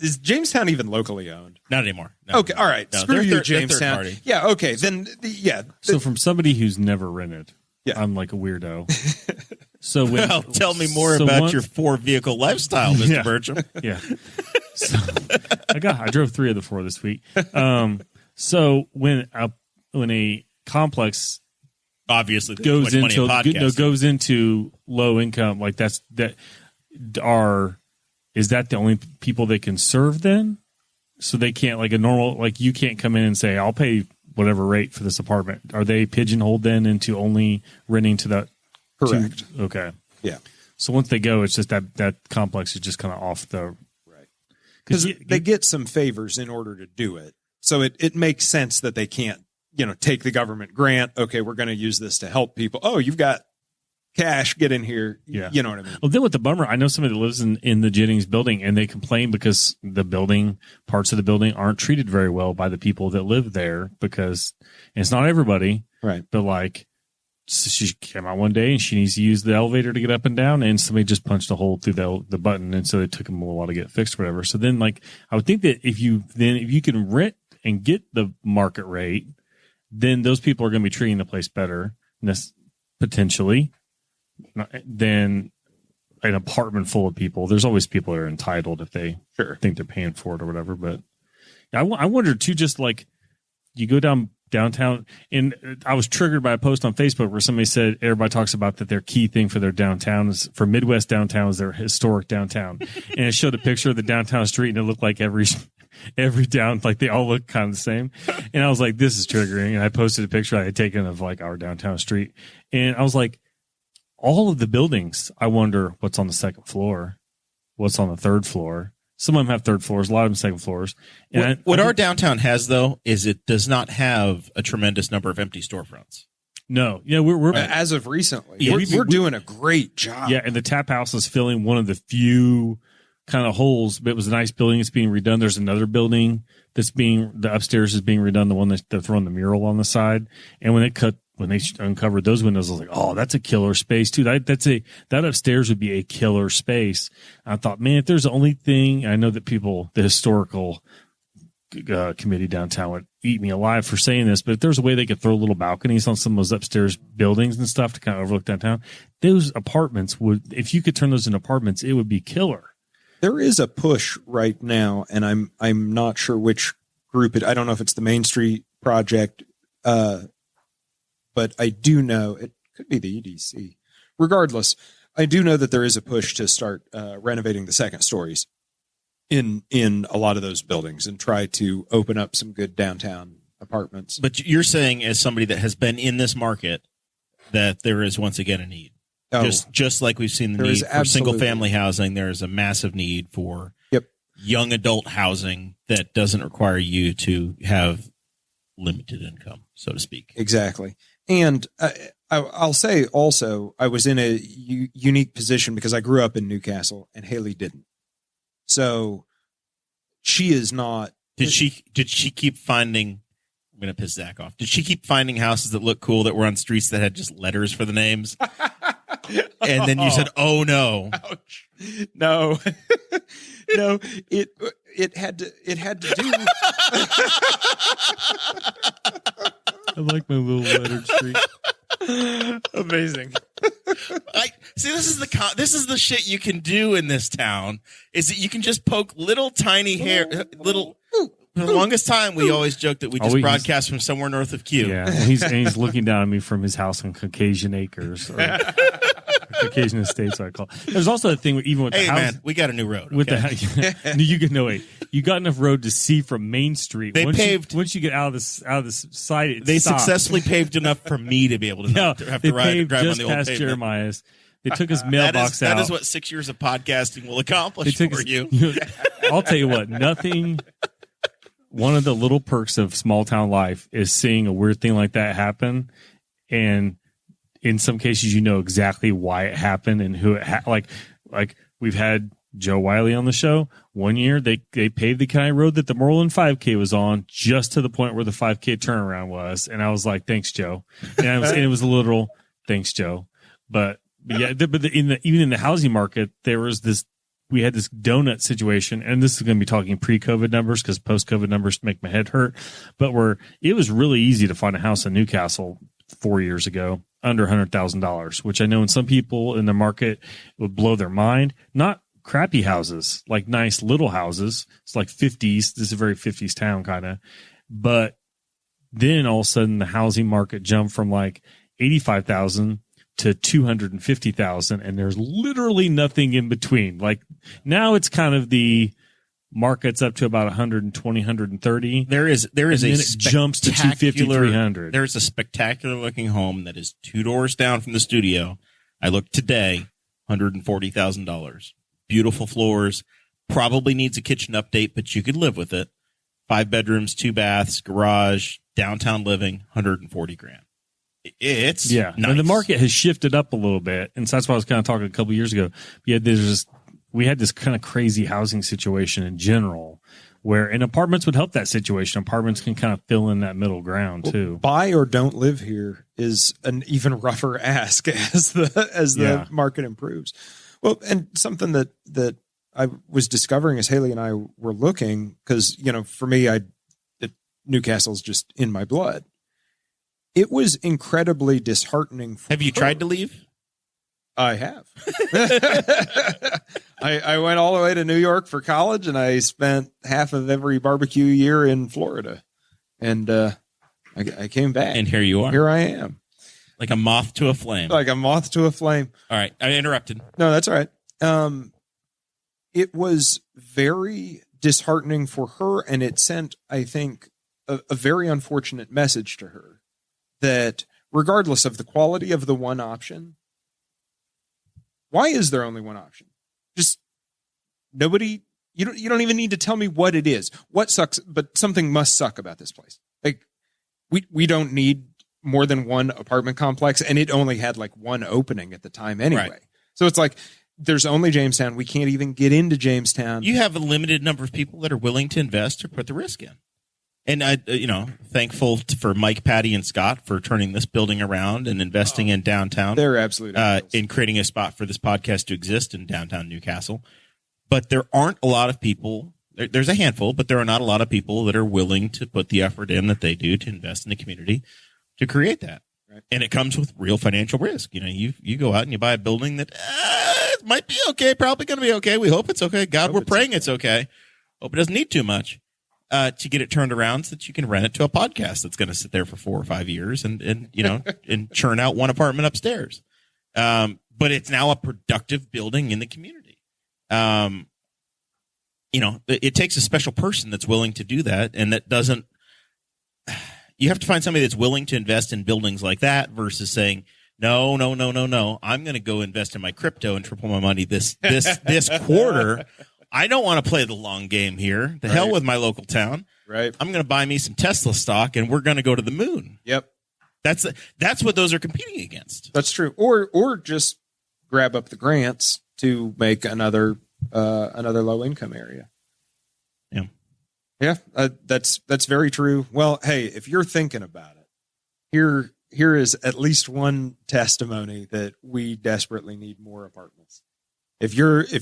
Is Jamestown even locally owned? Not anymore. No, okay, all right. No, Screw you, third Jamestown. party. Yeah, okay. Then, yeah. So from somebody who's never rented, I'm like a weirdo. So well, tell me more about your 4-vehicle lifestyle, Mr. Burcham. Yeah. So I drove 3 of the 4 this week. So when a complex obviously goes into low income, like is that the only people they can serve then? So they can't, like a normal, like you can't come in and say, I'll pay whatever rate for this apartment. Are they pigeonholed then into only renting to that? Correct. Okay. Yeah. So once they go, it's just that complex is just kind of off the right. Because they get some favors in order to do it. So it makes sense that they can't, take the government grant. Okay, we're going to use this to help people. Oh, you've got cash, get in here. Yeah. You know what I mean? Well, then with the bummer, I know somebody that lives in the Jennings building, and they complain because parts of the building aren't treated very well by the people that live there, because it's not everybody. Right. But like, so she came out one day and she needs to use the elevator to get up and down, and somebody just punched a hole through the button. And so it took them a while to get fixed or whatever. So then, like, I would think that if you can rent and get the market rate, then those people are going to be treating the place better, potentially, than an apartment full of people. There's always people that are entitled if they think they're paying for it or whatever. But I wonder too, just like you go downtown, and I was triggered by a post on Facebook where somebody said everybody talks about that their key thing for their downtown is, for Midwest downtown, is their historic downtown. And it showed a picture of the downtown street, and it looked like every down, like they all look kind of the same. And I was like, this is triggering. And I posted a picture I had taken of like our downtown street. And I was like, all of the buildings, I wonder what's on the second floor, what's on the third floor. Some of them have third floors, a lot of them second floors. And what our downtown has, though, is it does not have a tremendous number of empty storefronts. No. Yeah, we're as of recently, yeah, we're doing a great job. Yeah, and the tap house is filling one of the few kind of holes, but it was a nice building. It's being redone. There's another building the upstairs is being redone, the one that they're throwing the mural on the side. And when they uncovered those windows, I was like, oh, that's a killer space too. That upstairs would be a killer space. I thought, man, if there's the only thing, I know that the historical committee downtown would eat me alive for saying this, but if there's a way they could throw little balconies on some of those upstairs buildings and stuff to kind of overlook downtown, those apartments if you could turn those into apartments, it would be killer. There is a push right now, and I'm not sure which group I don't know if it's the Main Street Project, but I do know it could be the EDC. Regardless, I do know that there is a push to start renovating the second stories in a lot of those buildings and try to open up some good downtown apartments. But you're saying, as somebody that has been in this market, that there is once again a need. Oh, just like we've seen the need for single family housing, there is a massive need for young adult housing that doesn't require you to have limited income, so to speak. Exactly. And I'll say also, I was in a unique position because I grew up in Newcastle and Haley didn't. So she is not. Did she keep finding? I'm going to piss Zach off. Did she keep finding houses that looked cool that were on streets that had just letters for the names? And then you said, "Oh no, ouch. No, no." It had to do. I like my little lettered street. Amazing. See, this is the shit you can do in this town. Is that you can just poke little tiny hair, little. For the longest time, we always joked that we just broadcast from somewhere north of Q. Yeah, and he's looking down at me from his house on Caucasian Acres. Or Caucasian Estates, I call it. There's also a thing even with the house. Hey, man, we got a new road. With you got enough road to see from Main Street. Once you get out of the side. They successfully paved enough for me to be able to not have to drive on the old pavement. Jeremiah's. They took his mailbox out. That is what 6 years of podcasting will accomplish for you. I'll tell you what, nothing. One of the little perks of small town life is seeing a weird thing like that happen. And in some cases, you know exactly why it happened and who it like we've had Joe Wiley on the show. One year, they paved the county road that the Morrell 5K was on just to the point where the 5K turnaround was. And I was like, thanks, Joe. And it was a literal thanks, Joe. But yeah, even in the housing market, we had this donut situation, and this is going to be talking pre-COVID numbers because post-COVID numbers make my head hurt. But it was really easy to find a house in Newcastle 4 years ago under $100,000, which I know in some people in the market would blow their mind. Not crappy houses, like nice little houses. It's like 50s. This is a very 50s town kind of. But then all of a sudden the housing market jumped from like 85,000 to 250,000, and there's literally nothing in between. Like now it's kind of the market's up to about 120, 130. There is it jumps to 250, 300. There's a spectacular looking home that is 2 doors down from the studio. I looked today, $140,000. Beautiful floors, probably needs a kitchen update, but you could live with it. 5 bedrooms, 2 baths, garage, downtown living, 140 grand. It's nice. And the market has shifted up a little bit, and so that's why I was kind of talking a couple of years ago. Yeah, we had this kind of crazy housing situation in general, and apartments would help that situation. Apartments can kind of fill in that middle ground too. Buy or don't live here is an even rougher ask as the market improves. Well, and something that I was discovering as Haley and I were looking, because for me, Newcastle's just in my blood. It was incredibly disheartening. Have you tried to leave? I have. I went all the way to New York for college, and I spent half of every barbecue year in Florida. And I came back. And here you are. Here I am. Like a moth to a flame. Like a moth to a flame. All right. I interrupted. No, that's all right. It was very disheartening for her, and it sent, I think, a very unfortunate message to her. That regardless of the quality of the one option, why is there only one option? Just nobody. You don't even need to tell me what it is. What sucks, but something must suck about this place. Like we don't need more than one apartment complex, and it only had like one opening at the time anyway. Right. So it's like there's only Jamestown. We can't even get into Jamestown. You have a limited number of people that are willing to invest or put the risk in. And I, thankful for Mike, Patty, and Scott for turning this building around and investing in downtown. They're absolutely in creating a spot for this podcast to exist in downtown Newcastle. But there aren't a lot of people. There's a handful, but there are not a lot of people that are willing to put the effort in that they do to invest in the community to create that. Right. And it comes with real financial risk. You go out and you buy a building that it might be okay, probably going to be okay. We hope it's okay. God, we're praying it's okay. Hope it doesn't need too much. To get it turned around so that you can rent it to a podcast that's going to sit there for 4 or 5 years and and churn out one apartment upstairs. But it's now a productive building in the community. It takes a special person that's willing to do that, and that doesn't. You have to find somebody that's willing to invest in buildings like that versus saying, no, I'm going to go invest in my crypto and triple my money this quarter. I don't want to play the long game here. The hell with my local town. Right. I'm going to buy me some Tesla stock, and we're going to go to the moon. Yep. That's what those are competing against. That's true. Or just grab up the grants to make another low income area. Yeah. Yeah. That's very true. Well, hey, if you're thinking about it, here is at least one testimony that we desperately need more apartments. If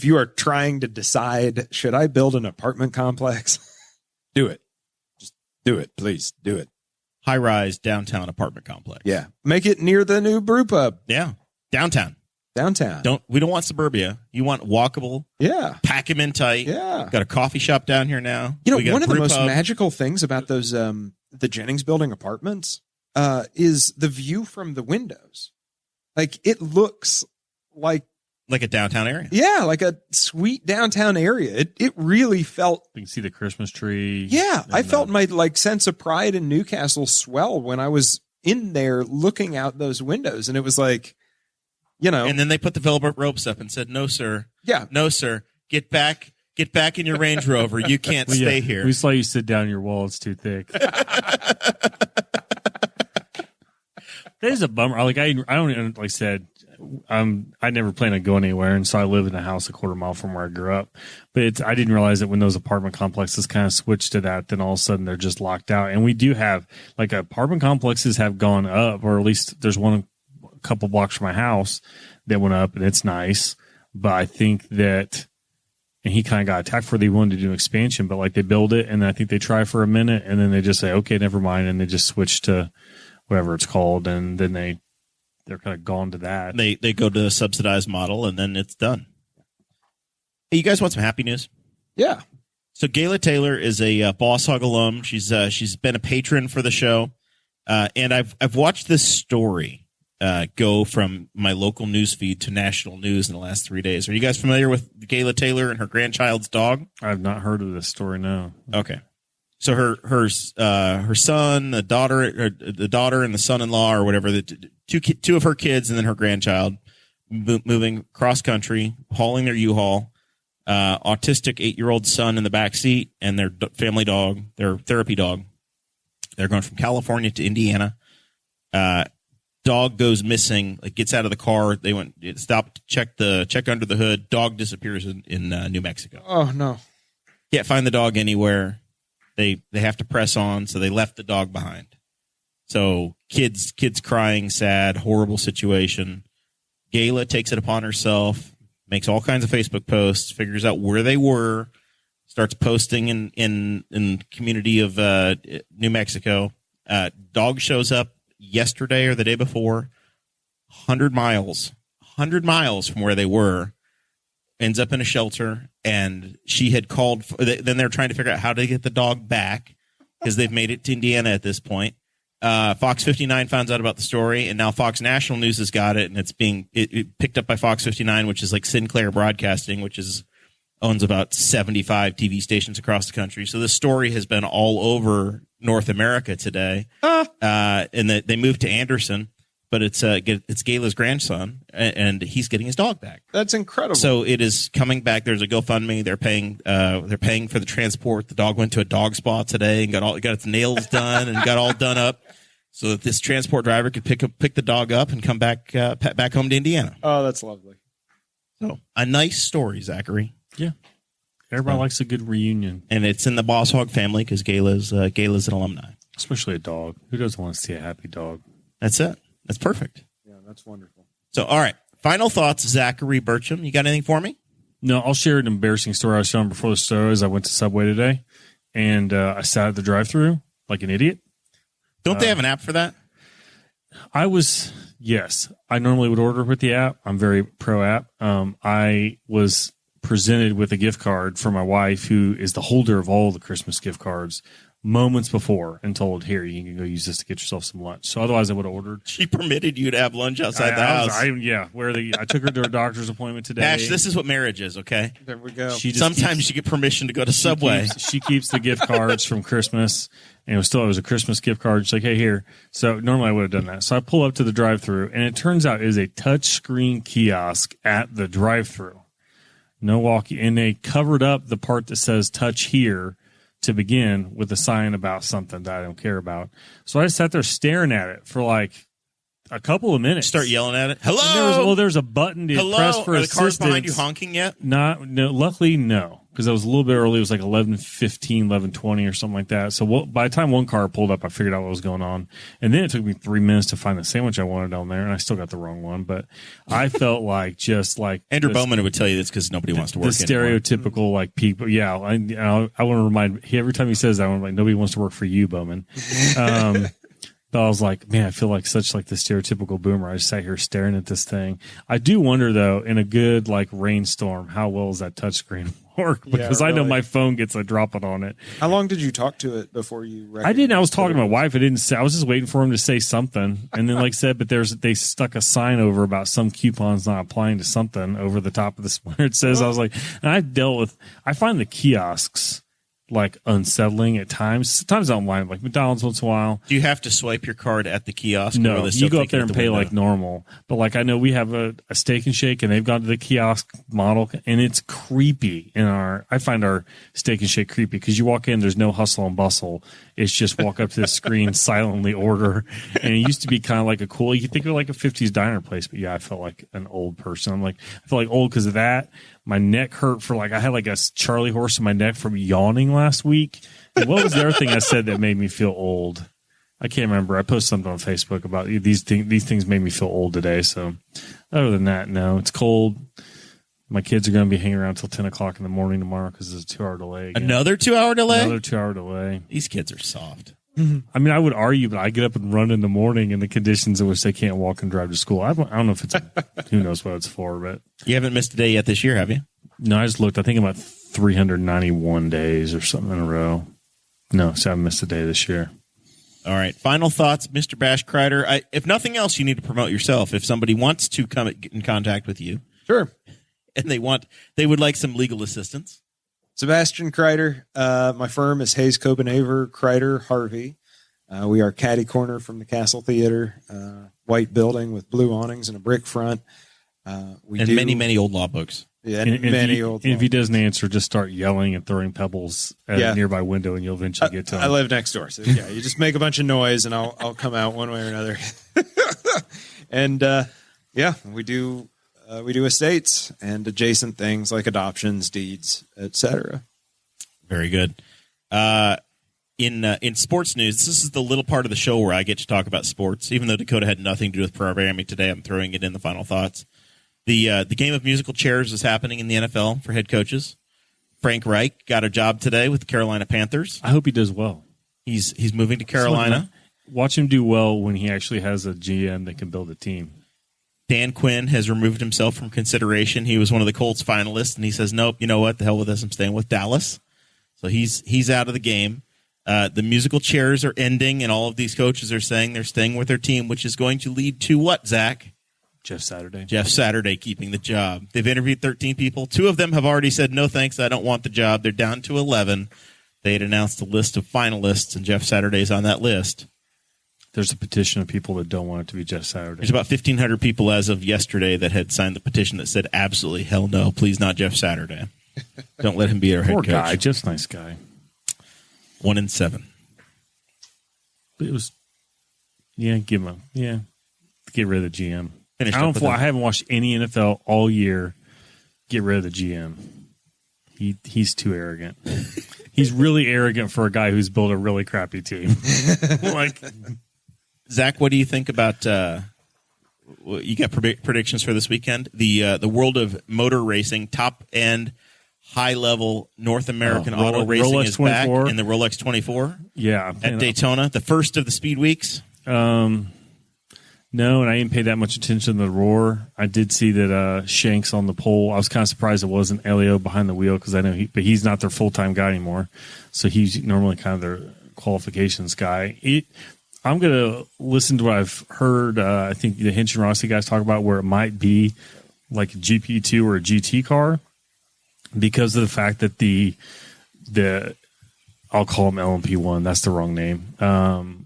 you are trying to decide, should I build an apartment complex? Do it. Just do it. Please do it. High-rise downtown apartment complex. Yeah. Make it near the new brew pub. Yeah. Downtown. We don't want suburbia. You want walkable. Yeah. Pack them in tight. Yeah. Got a coffee shop down here now. One of the most magical things about those the Jennings Building apartments is the view from the windows. Like it looks like a downtown area. Yeah, like a sweet downtown area. It really felt. You can see the Christmas tree. Yeah, I felt my sense of pride in Newcastle swell when I was in there looking out those windows, and it was like And then they put the velvet ropes up and said, "No, sir. Yeah. No, sir. Get back in your Range Rover. You can't stay here." We saw you sit down. Your wallet's too thick. That is a bummer. Like I don't, like I said, I never plan on going anywhere, and so I live in a house a quarter mile from where I grew up. But I didn't realize that when those apartment complexes kind of switched to that, then all of a sudden they're just locked out. And we do have, like, apartment complexes have gone up, or at least there's one a couple blocks from my house that went up, and it's nice. But I think that, and he kind of got attacked for they wanted to do an expansion, but like they build it, and I think they try for a minute, and then they just say, okay, never mind, and they just switch to whatever it's called, and then they're kind of gone to that. They go to a subsidized model, and then it's done. Hey, you guys want some happy news? Yeah. So Gayla Taylor is a Boss Hog alum. She's been a patron for the show, and I've watched this story go from my local news feed to national news in the last 3 days. Are you guys familiar with Gayla Taylor and her grandchild's dog? I've not heard of this story. No. Okay. So her son, the daughter, and the son-in-law, or whatever, the two of her kids, and then her grandchild, moving cross country, hauling their U-Haul, autistic 8-year-old son in the back seat, and their family dog, their therapy dog. They're going from California to Indiana. Dog goes missing, like gets out of the car. They stopped to check under the hood. Dog disappears in New Mexico. Oh no! Can't find the dog anywhere. They have to press on, so they left the dog behind. So kids crying, sad, horrible situation. Gayla takes it upon herself, makes all kinds of Facebook posts, figures out where they were, starts posting in community of New Mexico. Dog shows up yesterday or the day before, 100 miles from where they were. Ends up in a shelter, and she had called. Then they're trying to figure out how to get the dog back because they've made it to Indiana at this point. Fox 59 finds out about the story, and now Fox National News has got it, and it's being picked up by Fox 59, which is like Sinclair Broadcasting, which owns about 75 TV stations across the country. So this story has been all over North America today, and they moved to Anderson. But it's Gayla's grandson, and he's getting his dog back. That's incredible. So it is coming back. There's a GoFundMe. They're paying for the transport. The dog went to a dog spa today and got its nails done and got all done up, so that this transport driver could pick the dog up and come back home to Indiana. Oh, that's lovely. So a nice story, Zachary. Yeah, everybody likes a good reunion, and it's in the Boss Hog family because Gayla's an alumni. Especially a dog. Who doesn't want to see a happy dog? That's it. That's perfect. Yeah, that's wonderful. So, all right. Final thoughts, Zachary Burcham. You got anything for me? No, I'll share an embarrassing story I was telling before the show. As I went to Subway today, and I sat at the drive-thru like an idiot. Don't they have an app for that? Yes. I normally would order with the app. I'm very pro-app. I was presented with a gift card for my wife, who is the holder of all the Christmas gift cards, moments before, and told, here, you can go use this to get yourself some lunch. So otherwise I would have ordered. She permitted you to have lunch outside the house. I took her to a doctor's appointment today. Bash, this is what marriage is, okay? There we go. Sometimes you get permission to go to Subway. She keeps the gift cards from Christmas, and it was a Christmas gift card. She's like, hey, here. So normally I would have done that. So I pull up to the drive-thru, and it turns out it is a touchscreen kiosk at the drive-thru. No walkie, and they covered up the part that says touch here to begin with a sign about something that I don't care about. So I sat there staring at it for like a couple of minutes. Start yelling at it. Hello. There's a button to press for assistance. Are the cars behind you honking yet? Luckily, no. Because I was a little bit early. It was like 11:15, 11:20 or something like that. So by the time one car pulled up, I figured out what was going on. And then it took me 3 minutes to find the sandwich I wanted on there, and I still got the wrong one. But I felt like Andrew Bowman would tell you this because nobody wants to work the stereotypical like people. Yeah, I want to remind every time he says that, I'm like, nobody wants to work for you, Bowman. But I was like, man, I feel like such like the stereotypical boomer. I just sat here staring at this thing. I do wonder though, in a good like rainstorm, how well does that touchscreen work? Because I know my phone gets a dropping on it. How long did you talk to it before you? I didn't. I was talking to my wife. I didn't say. I was just waiting for him to say something, and then like I said, but they stuck a sign over about some coupons not applying to something over the top of this where it says. I was like, and I find the kiosks like unsettling at times. Sometimes I don't mind, like McDonald's once in a while. Do you have to swipe your card at the kiosk? No, you go up there and pay like normal. But like I know we have a Steak and Shake, and they've gone to the kiosk model, and it's creepy. I find our Steak and Shake creepy because you walk in, there's no hustle and bustle. It's just walk up to the screen, silently order. And it used to be kind of like a cool. You think of like a 50s diner place, but yeah, I felt like an old person. I felt like old because of that. My neck hurt for I had like a Charlie horse in my neck from yawning last week. And what was the other thing I said that made me feel old? I can't remember. I posted something on Facebook about these things. These things made me feel old today. So other than that, no, it's cold. My kids are going to be hanging around till 10 o'clock in the morning tomorrow because it's a 2 hour delay. Again. Another 2 hour delay? Another 2 hour delay. These kids are soft. I mean, I would argue, but I get up and run in the morning in the conditions in which they can't walk and drive to school. I don't know if it's, who knows what it's for, but. You haven't missed a day yet this year, have you? No, I just looked. I think I'm at 391 days or something in a row. No, so I missed a day this year. All right. Final thoughts, Mr. Bash Crider. If nothing else, you need to promote yourself. If somebody wants to get in contact with you. Sure. And they would like some legal assistance. Sebastian Crider. My firm is Hayes Copenhaver Crider Harvey. We are catty corner from the Castle Theater, white building with blue awnings and a brick front. Many old law books. Yeah, and if he doesn't answer, just start yelling and throwing pebbles at a nearby window, and you'll eventually get to him. I live next door, so yeah, you just make a bunch of noise, and I'll come out one way or another. And we do estates and adjacent things like adoptions, deeds, etc. Very good. In sports news, this is the little part of the show where I get to talk about sports. Even though Dakota had nothing to do with programming today, I'm throwing it in the final thoughts. The game of musical chairs is happening in the NFL for head coaches. Frank Reich got a job today with the Carolina Panthers. I hope he does well. He's moving to Carolina. Watch him do well when he actually has a GM that can build a team. Dan Quinn has removed himself from consideration. He was one of the Colts finalists, and he says, nope, you know what? The hell with this. I'm staying with Dallas. So he's out of the game. The musical chairs are ending, and all of these coaches are saying they're staying with their team, which is going to lead to what, Zach? Jeff Saturday keeping the job. They've interviewed 13 people. 2 of them have already said, no thanks, I don't want the job. They're down to 11. They had announced a list of finalists, and Jeff Saturday's on that list. There's a petition of people that don't want it to be Jeff Saturday. There's about 1,500 people as of yesterday that had signed the petition that said, absolutely, hell no, please not Jeff Saturday. Don't let him be our head coach. Poor guy, Jeff's a nice guy. 1 and 7. But it was, get rid of the GM. I haven't watched any NFL all year. Get rid of the GM. He's too arrogant. He's really arrogant for a guy who's built a really crappy team. Zach, what do you think about? You got predictions for this weekend? The world of motor racing, top end, high level North American auto racing Rolex is 24. back in the Rolex 24. Yeah, at Daytona, the first of the speed weeks. No, and I didn't pay that much attention to the roar. I did see that Shanks on the pole. I was kind of surprised it wasn't Elio behind the wheel because I know he's not their full-time guy anymore. So he's normally kind of their qualifications guy. I'm going to listen to what I've heard. I think the Hinch and Rossi guys talk about where it might be like a GP2 or a GT car because of the fact that the I'll call them LMP1. That's the wrong name.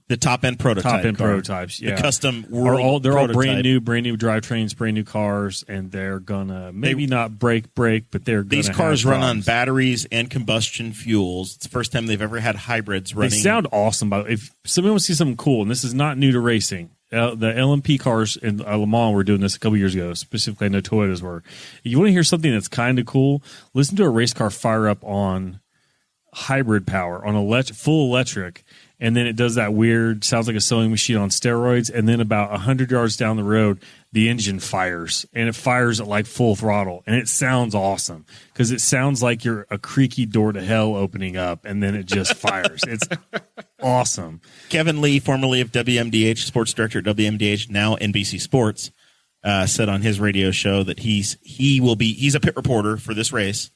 The top-end prototype. Prototypes, yeah. The custom world they're prototype. all brand new drivetrains, brand new cars, and they're gonna not break, but they're gonna these cars have run problems. on batteries and combustion fuels. It's the first time they've ever had hybrids running. They sound awesome, but if somebody wants to see something cool, and this is not new to racing, the LMP cars in Le Mans were doing this a couple years ago. Specifically, I know Toyotas were. If you want to hear something that's kind of cool, listen to a race car fire up on hybrid power on full electric. And then it does that weird, sounds like a sewing machine on steroids. And then about 100 yards down the road, the engine fires. And it fires at like full throttle. And it sounds awesome because it sounds like you're a creaky door to hell opening up. And then it just fires. It's awesome. Kevin Lee, formerly of WMDH, sports director at WMDH, now NBC Sports, said on his radio show that he's a pit reporter for this race.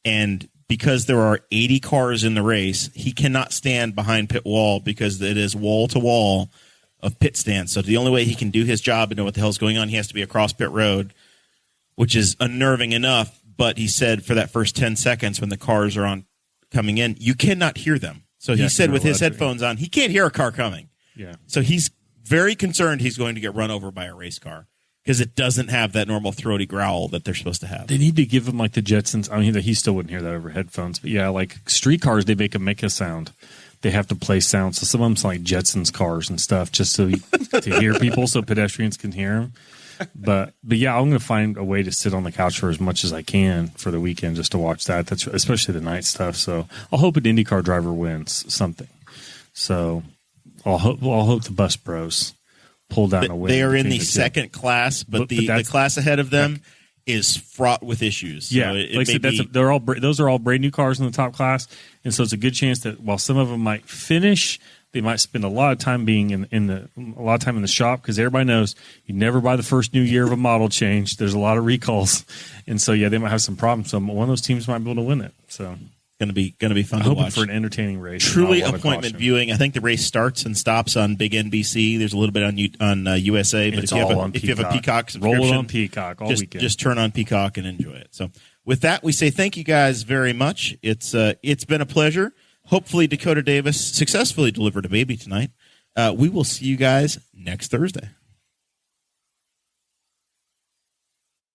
And because there are 80 cars in the race, he cannot stand behind pit wall because it is wall to wall of pit stands. So the only way he can do his job and know what the hell's going on, he has to be across pit road, which is unnerving enough. But he said for that first 10 seconds when the cars are on coming in, you cannot hear them. So he said with his headphones on, he can't hear a car coming. Yeah. So he's very concerned he's going to get run over by a race car because it doesn't have that normal throaty growl that they're supposed to have. They need to give him like the Jetsons. I mean, he still wouldn't hear that over headphones. But yeah, like street cars, they make a sound. They have to play sound. So some of them's like Jetsons cars and stuff just to hear people so pedestrians can hear them. But yeah, I'm going to find a way to sit on the couch for as much as I can for the weekend just to watch that. That's especially the night stuff. So I'll hope an IndyCar driver wins something. So I'll hope the Bus Bros pull down a win. They are in the second class, but the class ahead of them is fraught with issues. Yeah, so those are all brand new cars in the top class, and so it's a good chance that while some of them might finish, they might spend a lot of time in the shop because everybody knows you never buy the first new year of a model change. There's a lot of recalls, and so yeah, they might have some problems. So one of those teams might be able to win it. So. Going to be fun to watch. For an entertaining race. Truly appointment viewing. I think the race starts and stops on Big NBC. There's a little bit on USA, but if you have a Peacock subscription, roll it on Peacock all weekend. Just turn on Peacock and enjoy it. So with that, we say thank you guys very much. It's been a pleasure. Hopefully Dakota Davis successfully delivered a baby tonight. We will see you guys next Thursday.